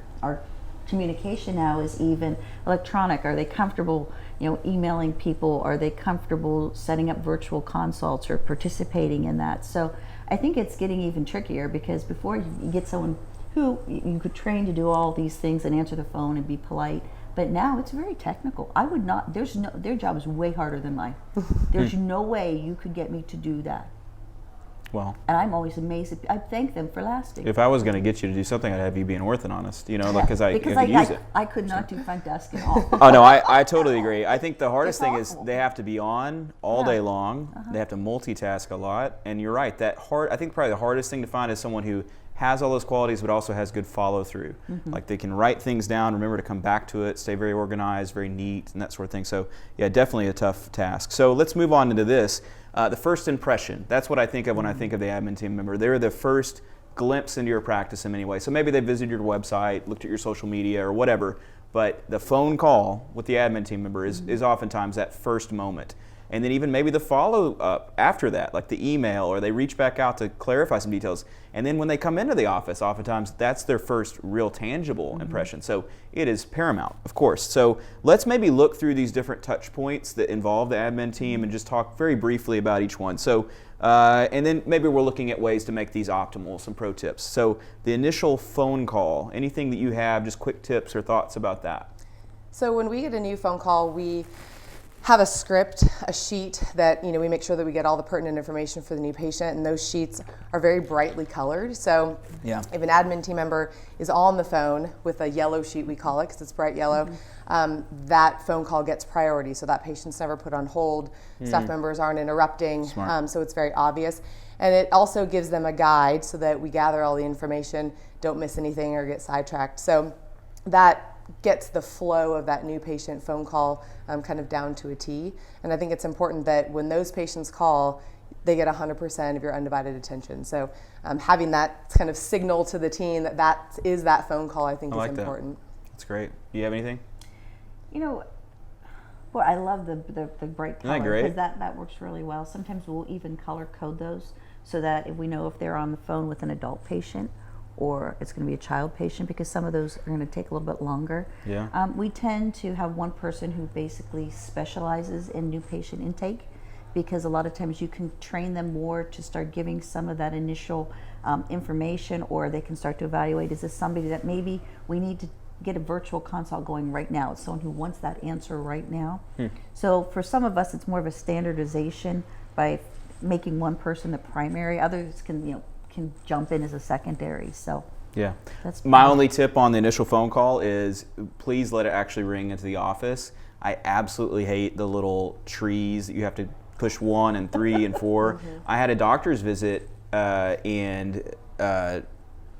communication now is even electronic. Are they comfortable, emailing people? Are they comfortable setting up virtual consults or participating in that? So I think it's getting even trickier, because before you get someone who you could train to do all these things and answer the phone and be polite, but now it's very technical. I would not, their job is way harder than mine. There's no way you could get me to do that. Well, and I'm always amazed. I thank them for lasting. If I was going to get you to do something, I'd have you be an orthodontist, because I could use it. I could not do front desk at all. Oh no, I totally agree. I think the hardest thing is they have to be on all day long. They have to multitask a lot, and you're right. I think probably the hardest thing to find is someone who has all those qualities but also has good follow through. Like they can write things down, remember to come back to it, stay very organized, very neat, and that sort of thing. So yeah, definitely a tough task. So let's move on into this. The first impression. That's what I think of when I think of the admin team member. They're the first glimpse into your practice in many ways. So maybe they visited your website, looked at your social media or whatever, but the phone call with the admin team member is oftentimes that first moment. And then even maybe the follow-up after that, like the email, or they reach back out to clarify some details. And then when they come into the office, oftentimes that's their first real tangible impression. So it is paramount, of course. So let's maybe look through these different touch points that involve the admin team and just talk very briefly about each one. So, and then maybe we're looking at ways to make these optimal, some pro tips. So the initial phone call, anything that you have, just quick tips or thoughts about that? So when we get a new phone call, we have a script, a sheet that we make sure that we get all the pertinent information for the new patient, and those sheets are very brightly colored. So if an admin team member is on the phone with a yellow sheet, we call it because it's bright yellow, that phone call gets priority. So that patient's never put on hold, staff members aren't interrupting, so it's very obvious. And it also gives them a guide so that we gather all the information, don't miss anything or get sidetracked. So that gets the flow of that new patient phone call kind of down to a T. And I think it's important that when those patients call, they get 100% of your undivided attention. So having that kind of signal to the team that is that phone call, I think is important. That's great. Do you have anything? Well, I love the bright color, because that works really well. Sometimes we'll even color code those so that if we know if they're on the phone with an adult patient or it's going to be a child patient, because some of those are going to take a little bit longer. Yeah. We tend to have one person who basically specializes in new patient intake, because a lot of times you can train them more to start giving some of that initial information, or they can start to evaluate, is this somebody that maybe we need to get a virtual consult going right now? It's someone who wants that answer right now. So for some of us, it's more of a standardization by making one person the primary. Others can jump in as a secondary. So yeah, that's my only tip on the initial phone call is please let it actually ring into the office. I absolutely hate the little trees that you have to push 1 and 3 and 4. I had a doctor's visit and I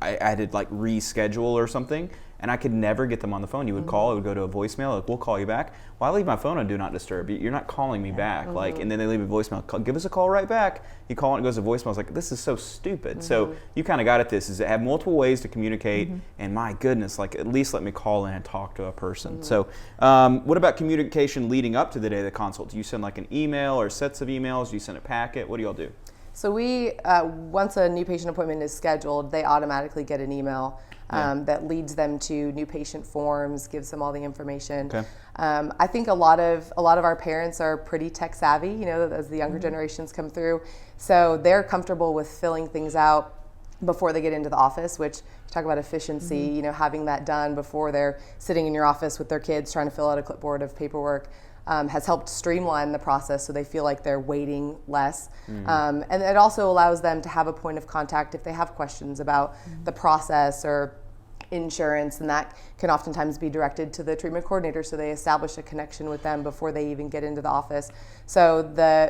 had to reschedule or something, and I could never get them on the phone. You would call, it would go to a voicemail, like, we'll call you back. Well, I leave my phone on Do Not Disturb. You're not calling me back. And then they leave a voicemail, give us a call right back. You call it, and it goes to voicemail. It's like, this is so stupid. So you kind of got at this, is to have multiple ways to communicate, and my goodness, at least let me call in and talk to a person. So what about communication leading up to the day of the consult? Do you send an email or sets of emails? Do you send a packet? What do y'all do? So we, once a new patient appointment is scheduled, they automatically get an email that leads them to new patient forms, gives them all the information. Okay. I think a lot of our parents are pretty tech savvy, as the younger generations come through. So they're comfortable with filling things out before they get into the office, which talk about efficiency, having that done before they're sitting in your office with their kids trying to fill out a clipboard of paperwork. Has helped streamline the process so they feel like they're waiting less. And it also allows them to have a point of contact if they have questions about the process or insurance, and that can oftentimes be directed to the treatment coordinator, so they establish a connection with them before they even get into the office. So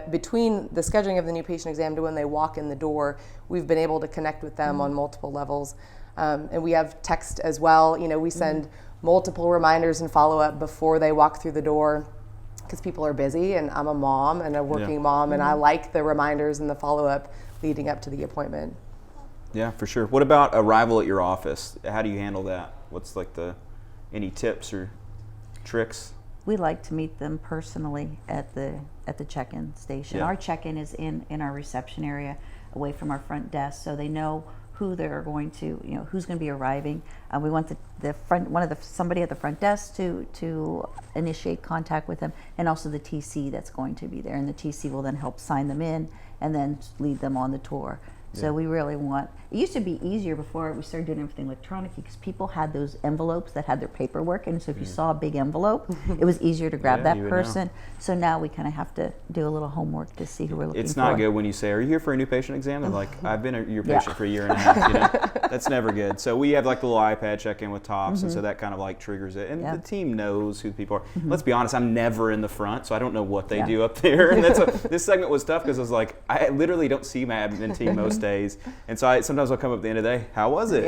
between the scheduling of the new patient exam to when they walk in the door, we've been able to connect with them on multiple levels. And we have text as well. We send multiple reminders and follow-up before they walk through the door, because people are busy, and I'm a mom and a working mom, and I like the reminders and the follow-up leading up to the appointment. Yeah, for sure. What about arrival at your office? How do you handle that? What's any tips or tricks? We like to meet them personally at the at the check-in station. Yeah. Our check-in is in our reception area, away from our front desk, so they know who they're going to, who's going to be arriving. We want somebody at the front desk to initiate contact with them, and also the TC that's going to be there, and the TC will then help sign them in and then lead them on the tour. So we really want, it used to be easier before we started doing everything electronically, because people had those envelopes that had their paperwork, and so if you saw a big envelope, it was easier to grab that you would person. So now we kind of have to do a little homework to see who we're looking for. It's not good when you say, "Are you here for a new patient exam?" They're like, "I've been your patient for a year and a half." That's never good. So we have like the little iPad check-in with Tops, and so that kind of like triggers it. And the team knows who the people are. Let's be honest, I'm never in the front, so I don't know what they do up there. And this segment was tough because I was like, I literally don't see my admin team most days, and so sometimes I'll come up at the end of the day, how was it?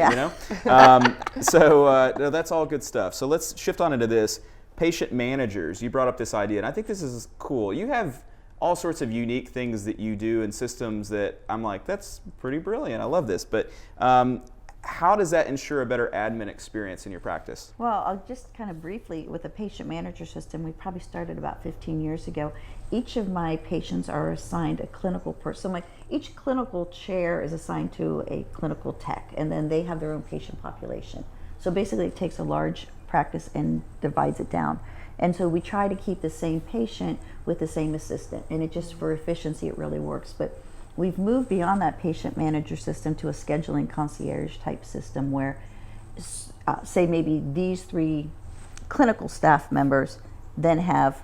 So that's all good stuff. So let's shift on into this. Patient managers, you brought up this idea, and I think this is cool. You have all sorts of unique things that you do and systems that I'm like, that's pretty brilliant. I love this. But how does that ensure a better admin experience in your practice? Well, I'll just kind of briefly, with the patient manager system, we probably started about 15 years ago. Each of my patients are assigned a clinical person. So each clinical chair is assigned to a clinical tech, and then they have their own patient population. So basically it takes a large practice and divides it down. And so we try to keep the same patient with the same assistant, and it just, for efficiency, it really works. But we've moved beyond that patient manager system to a scheduling concierge type system where, say maybe these 3 clinical staff members then have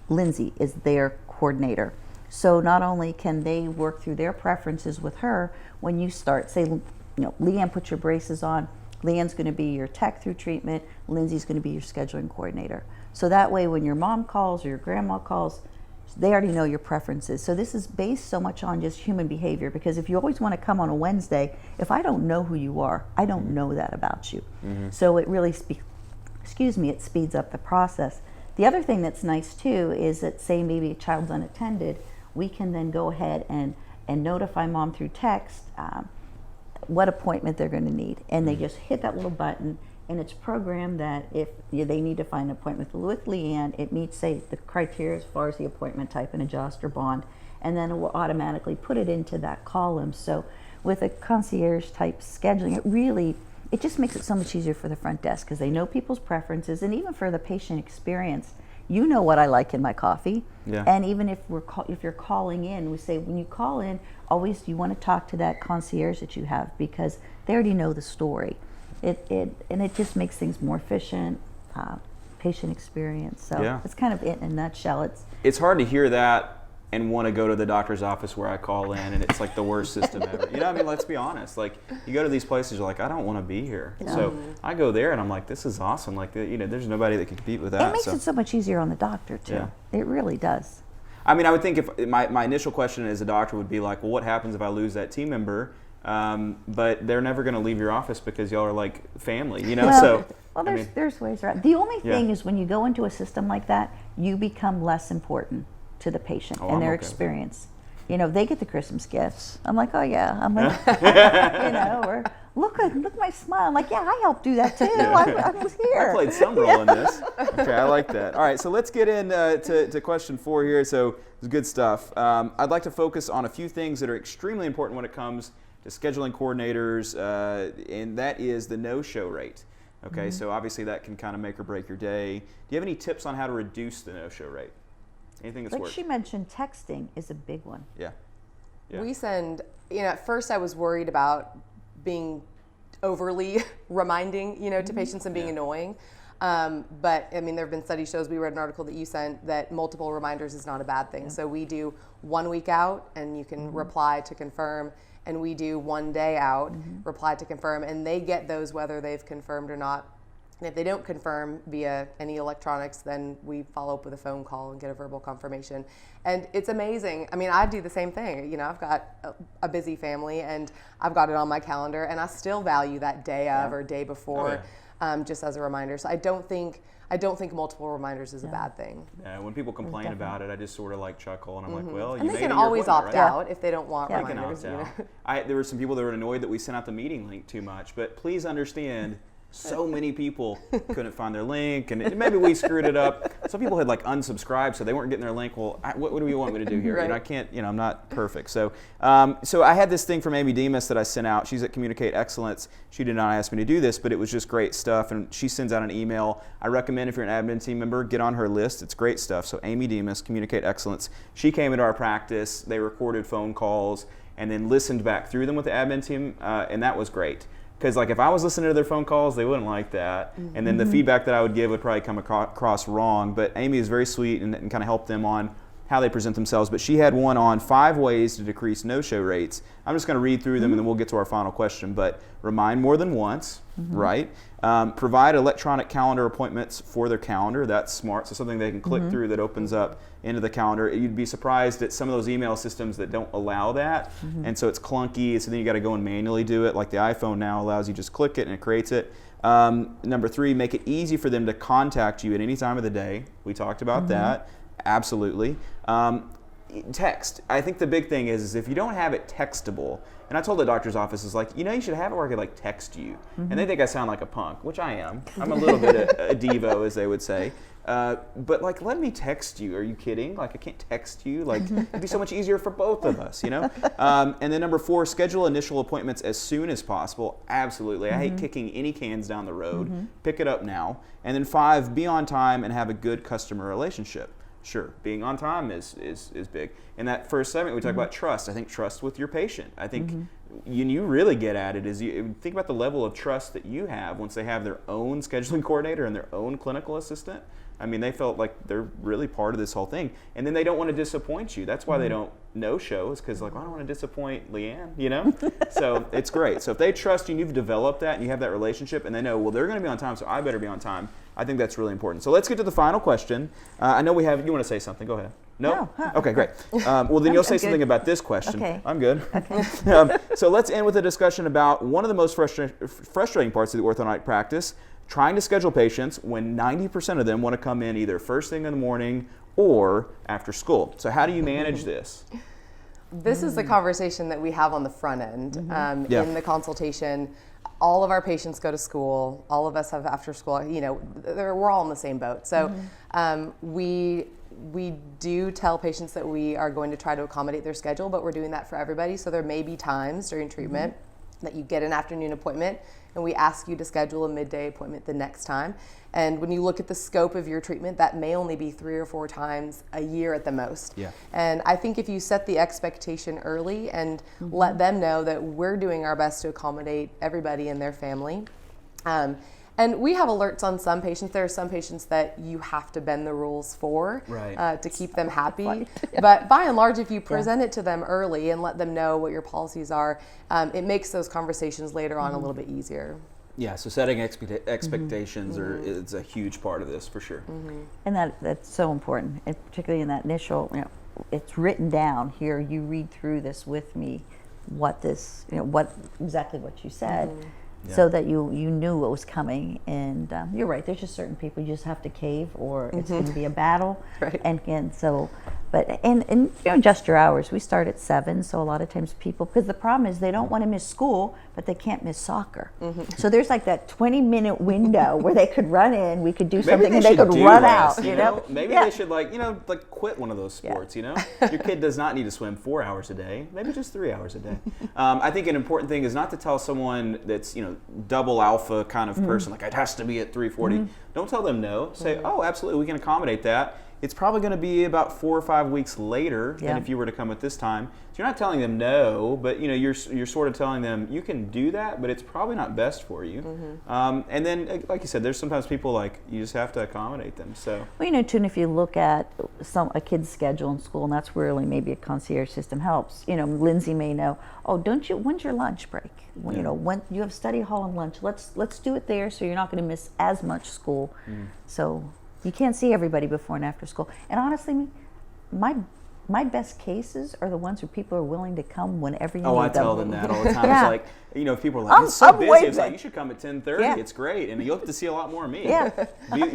Lindsay is their coordinator. So not only can they work through their preferences with her, when you start, say, Leanne, put your braces on, Leanne's going to be your tech through treatment, Lindsay's going to be your scheduling coordinator. So that way when your mom calls or your grandma calls, they already know your preferences. So this is based so much on just human behavior, because if you always want to come on a Wednesday, if I don't know who you are, I don't know that about you. So it really it speeds up the process. The other thing that's nice too is that, say maybe a child's unattended, we can then go ahead and notify mom through text what appointment they're going to need, and they just hit that little button, and it's programmed that if they need to find an appointment with Leanne, it meets, say, the criteria as far as the appointment type and adjust or bond, and then it will automatically put it into that column. So with a concierge type scheduling, it just makes it so much easier for the front desk, because they know people's preferences, and even for the patient experience, you know what I like in my coffee. And even if you're calling in, we say when you call in, always you want to talk to that concierge that you have, because they already know the story. And it just makes things more efficient, patient experience. So it's kind of it in a nutshell. It's hard to hear that and want to go to the doctor's office where I call in, and it's like the worst system ever. Let's be honest. Like, you go to these places, you're like, I don't want to be here. So I go there and I'm like, this is awesome. Like, there's nobody that can compete with that. It makes it so much easier on the doctor too. It really does. I mean, I would think if my initial question as a doctor would be like, well, what happens if I lose that team member? But they're never going to leave your office because y'all are like family, There's ways around. The only thing is, when you go into a system like that, you become less important to the patient and their experience. They get the Christmas gifts. I'm like, oh yeah. I'm like, or look at my smile. I'm like, yeah, I helped do that too. I was here. I played some role in this. Okay, I like that. All right, so let's get into question 4 here. So it's good stuff. I'd like to focus on a few things that are extremely important when it comes to scheduling coordinators, and that is the no-show rate. Okay, so obviously that can kind of make or break your day. Do you have any tips on how to reduce the no-show rate? Anything that's like worked? She mentioned, texting is a big one. Yeah. We send, at first I was worried about being overly reminding, to patients and being annoying. But I mean, there have been study shows, we read an article that you sent, that multiple reminders is not a bad thing. So we do 1 week out and you can reply to confirm, and we do 1 day out, reply to confirm, and they get those whether they've confirmed or not. And if they don't confirm via any electronics, then we follow up with a phone call and get a verbal confirmation. And it's amazing. I mean, I do the same thing. I've got a busy family and I've got it on my calendar, and I still value that day of or day before, just as a reminder. So I don't think multiple reminders is a bad thing. Yeah, when people complain about it, I just sort of like chuckle, and I'm like, well, and they can always opt out if they don't want reminders. There were some people that were annoyed that we sent out the meeting link too much, but please understand, So many people couldn't find their link, and maybe we screwed it up. Some people had like unsubscribed, so they weren't getting their link. Well, what do you want me to do here? Right. I can't, I'm not perfect. So so I had this thing from Amy Demas that I sent out. She's at Communicate Excellence. She did not ask me to do this, but it was just great stuff, and she sends out an email. I recommend if you're an admin team member, get on her list. It's great stuff. So Amy Demas, Communicate Excellence. She came into our practice. They recorded phone calls and then listened back through them with the admin team, and that was great. Because like if I was listening to their phone calls, they wouldn't like that. And then the feedback that I would give would probably come across wrong. But Amy is very sweet and kind of helped them on how they present themselves. But she had one on 5 ways to decrease no-show rates. I'm just going to read through them and then we'll get to our final question. But remind more than once, right? Provide electronic calendar appointments for their calendar. That's smart. So something they can click through that opens up into the calendar. You'd be surprised at some of those email systems that don't allow that. And so it's clunky. So then you got to go and manually do it. Like the iPhone now allows you just click it and it creates it. Number 3, make it easy for them to contact you at any time of the day. We talked about that. Absolutely. Text. I think the big thing is if you don't have it textable, and I told the doctor's office, is like, you should have it where I could like text you. And they think I sound like a punk, which I am. I'm a little bit a Devo, as they would say. But like, let me text you. Are you kidding? Like, I can't text you. Like, it'd be so much easier for both of us, And then number 4, schedule initial appointments as soon as possible. Absolutely. I hate kicking any cans down the road. Pick it up now. And then 5, be on time and have a good customer relationship. Sure, being on time is big. In that first segment, we talked about trust. I think trust with your patient. I think you really get at it is you think about the level of trust that you have once they have their own scheduling coordinator and their own clinical assistant. I mean, they felt like they're really part of this whole thing. And then they don't want to disappoint you. That's why they don't no-show, is because like, well, I don't want to disappoint Leanne, So it's great. So if they trust you and you've developed that and you have that relationship and they know, well, they're going to be on time, so I better be on time. I think that's really important. So let's get to the final question. I know you want to say something. Go ahead. No? Okay, great. Well, then you'll say something about this question. Okay. I'm good. Okay. So let's end with a discussion about one of the most frustrating parts of the orthodontic practice, trying to schedule patients when 90% of them want to come in either first thing in the morning or after school. So how do you manage this? This is the conversation that we have on the front end in the consultation. All of our patients go to school. All of us have after school. We're all in the same boat. So we do tell patients that we are going to try to accommodate their schedule, but we're doing that for everybody. So there may be times during treatment that you get an afternoon appointment and we ask you to schedule a midday appointment the next time. And when you look at the scope of your treatment, that may only be 3 or 4 times a year at the most. Yeah. And I think if you set the expectation early and let them know that we're doing our best to accommodate everybody in their family. And we have alerts on some patients. There are some patients that you have to bend the rules for to keep them happy. But by and large, if you present it to them early and let them know what your policies are, it makes those conversations later on a little bit easier. Yeah, so setting expectations is a huge part of this for sure. And that's so important, and particularly in that initial, it's written down here. You read through this with me, exactly what you said. So that you knew what was coming, and you're right. There's just certain people you just have to cave, or it's going to be a battle. And so, and adjust your hours. We start at 7, so a lot of times people, because the problem is they don't want to miss school, but they can't miss soccer. So there's like that 20-minute window where they could run in, we could do something, and they could run out. Maybe they should like quit one of those sports. Your kid does not need to swim 4 hours a day. Maybe just 3 hours a day. I think an important thing is not to tell someone that's double alpha kind of person, like it has to be at 3:40. Don't tell them no. Say, oh, absolutely, we can accommodate that. It's probably going to be about 4 or 5 weeks later than if you were to come at this time. So you're not telling them no, but you're sort of telling them you can do that, but it's probably not best for you. And then, like you said, there's sometimes people like you just have to accommodate them. So too, and if you look at a kid's schedule in school, and that's where really maybe a concierge system helps. Lindsay may know. Oh, when's your lunch break? When you have study hall and lunch, let's do it there, so you're not going to miss as much school. So. You can't see everybody before and after school. And honestly, my best cases are the ones where people are willing to come whenever you need them. Oh, I tell them that all the time. It's like, if people are like, it's so busy, it's like, you should come at 10:30. It's great. And you'll have to see a lot more of me.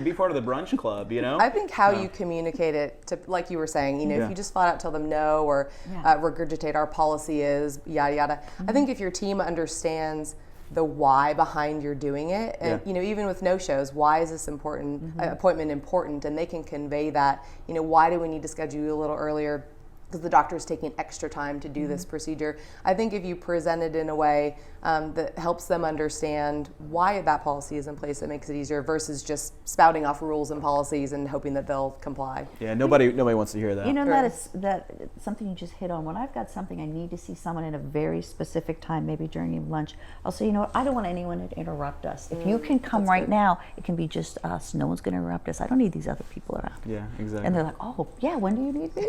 Be part of the brunch club, I think how you communicate it, to, like you were saying, if you just flat out tell them no or regurgitate our policy is, yada, yada. I think if your team understands the why behind you're doing it. And even with no-shows, why is this appointment important? And they can convey that, why do we need to schedule you a little earlier? Because the doctor is taking extra time to do this procedure. I think if you present it in a way that helps them understand why that policy is in place, it makes it easier versus just spouting off rules and policies and hoping that they'll comply. Yeah, nobody wants to hear that. That something you just hit on. When I've got something I need to see someone in a very specific time, maybe during lunch, I'll say, I don't want anyone to interrupt us. If you can come right now, it can be just us. No one's going to interrupt us. I don't need these other people around. Yeah, exactly. And they're like, oh, yeah, when do you need me?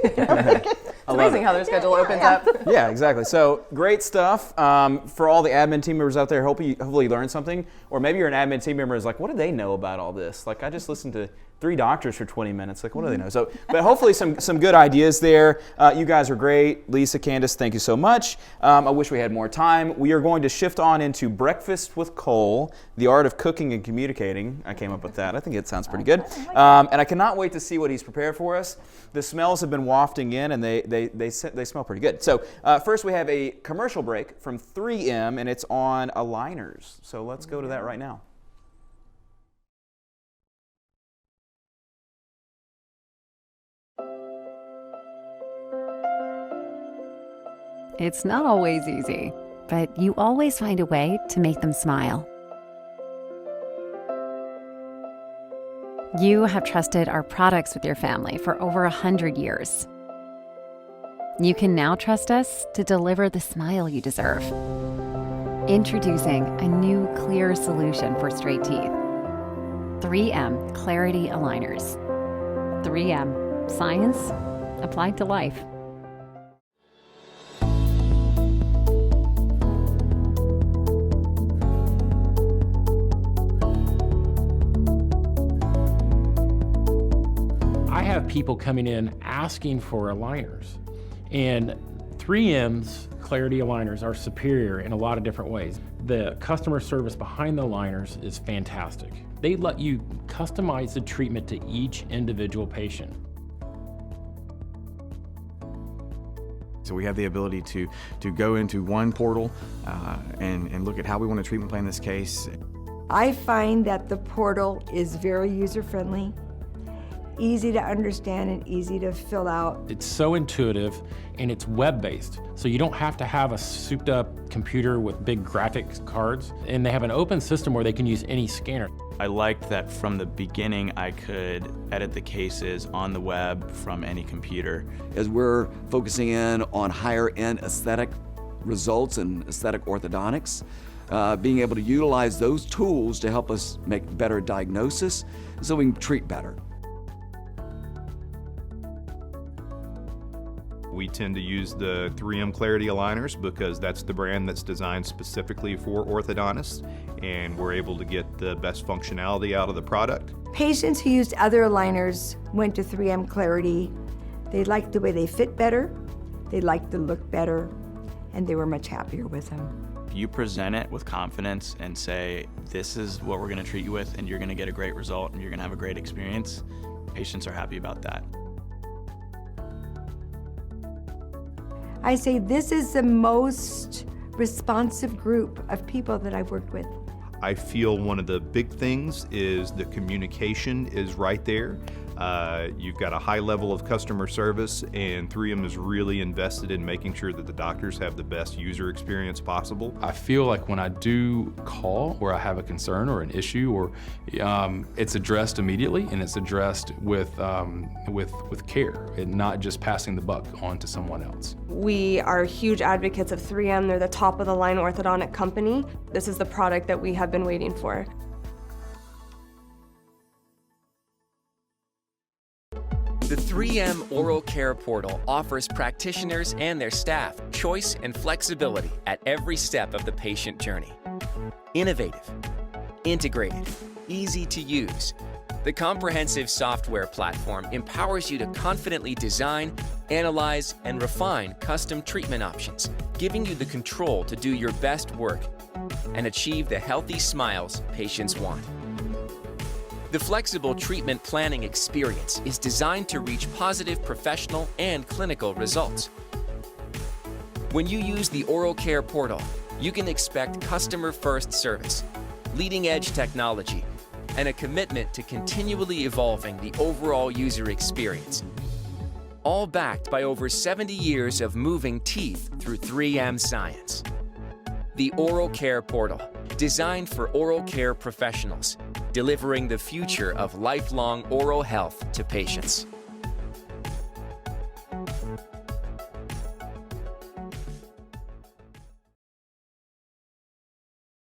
It's amazing how their schedule opens up. Yeah, exactly. So great stuff. For all the admin team members out there, hopefully you learned something. Or maybe you're an admin team member who's like, what do they know about all this? Like, I just listened to 3 doctors for 20 minutes. Like, what do they know? So, but hopefully some good ideas there. You guys are great. Lisa, Candice, thank you so much. I wish we had more time. We are going to shift on into Breakfast with Cole, the art of cooking and communicating. I came up with that. I think it sounds pretty good. And I cannot wait to see what he's prepared for us. The smells have been wafting in, and they smell pretty good. So first we have a commercial break from 3M, and it's on aligners. So let's go to that right now. It's not always easy, but you always find a way to make them smile. You have trusted our products with your family for over 100 years. You can now trust us to deliver the smile you deserve. Introducing a new clear solution for straight teeth. 3M Clarity Aligners. 3M, science applied to life. I have people coming in asking for aligners, and 3M's Clarity Aligners are superior in a lot of different ways. The customer service behind the aligners is fantastic. They let you customize the treatment to each individual patient. So we have the ability to go into one portal and look at how we want a treatment plan in this case. I find that the portal is very user-friendly, easy to understand and easy to fill out. It's so intuitive and it's web-based, so you don't have to have a souped-up computer with big graphics cards, and they have an open system where they can use any scanner. I liked that from the beginning I could edit the cases on the web from any computer. As we're focusing in on higher end aesthetic results and aesthetic orthodontics, being able to utilize those tools to help us make better diagnosis so we can treat better. We tend to use the 3M Clarity Aligners because that's the brand that's designed specifically for orthodontists, and we're able to get the best functionality out of the product. Patients who used other aligners went to 3M Clarity. They liked the way they fit better, they liked the look better, and they were much happier with them. If you present it with confidence and say, this is what we're going to treat you with, and you're going to get a great result, and you're going to have a great experience, patients are happy about that. I say this is the most responsive group of people that I've worked with. I feel one of the big things is the communication is right there. You've got a high level of customer service, and 3M is really invested in making sure that the doctors have the best user experience possible. I feel like when I do call where I have a concern or an issue, or it's addressed immediately and it's addressed with care and not just passing the buck on to someone else. We are huge advocates of 3M. They're the top of the line orthodontic company. This is the product that we have been waiting for. The 3M Oral Care Portal offers practitioners and their staff choice and flexibility at every step of the patient journey. Innovative, integrated, easy to use. The comprehensive software platform empowers you to confidently design, analyze, and refine custom treatment options, giving you the control to do your best work and achieve the healthy smiles patients want. The flexible treatment planning experience is designed to reach positive professional and clinical results. When you use the Oral Care Portal, you can expect customer-first service, leading-edge technology, and a commitment to continually evolving the overall user experience. All backed by over 70 years of moving teeth through 3M science. The Oral Care Portal, designed for oral care professionals, delivering the future of lifelong oral health to patients.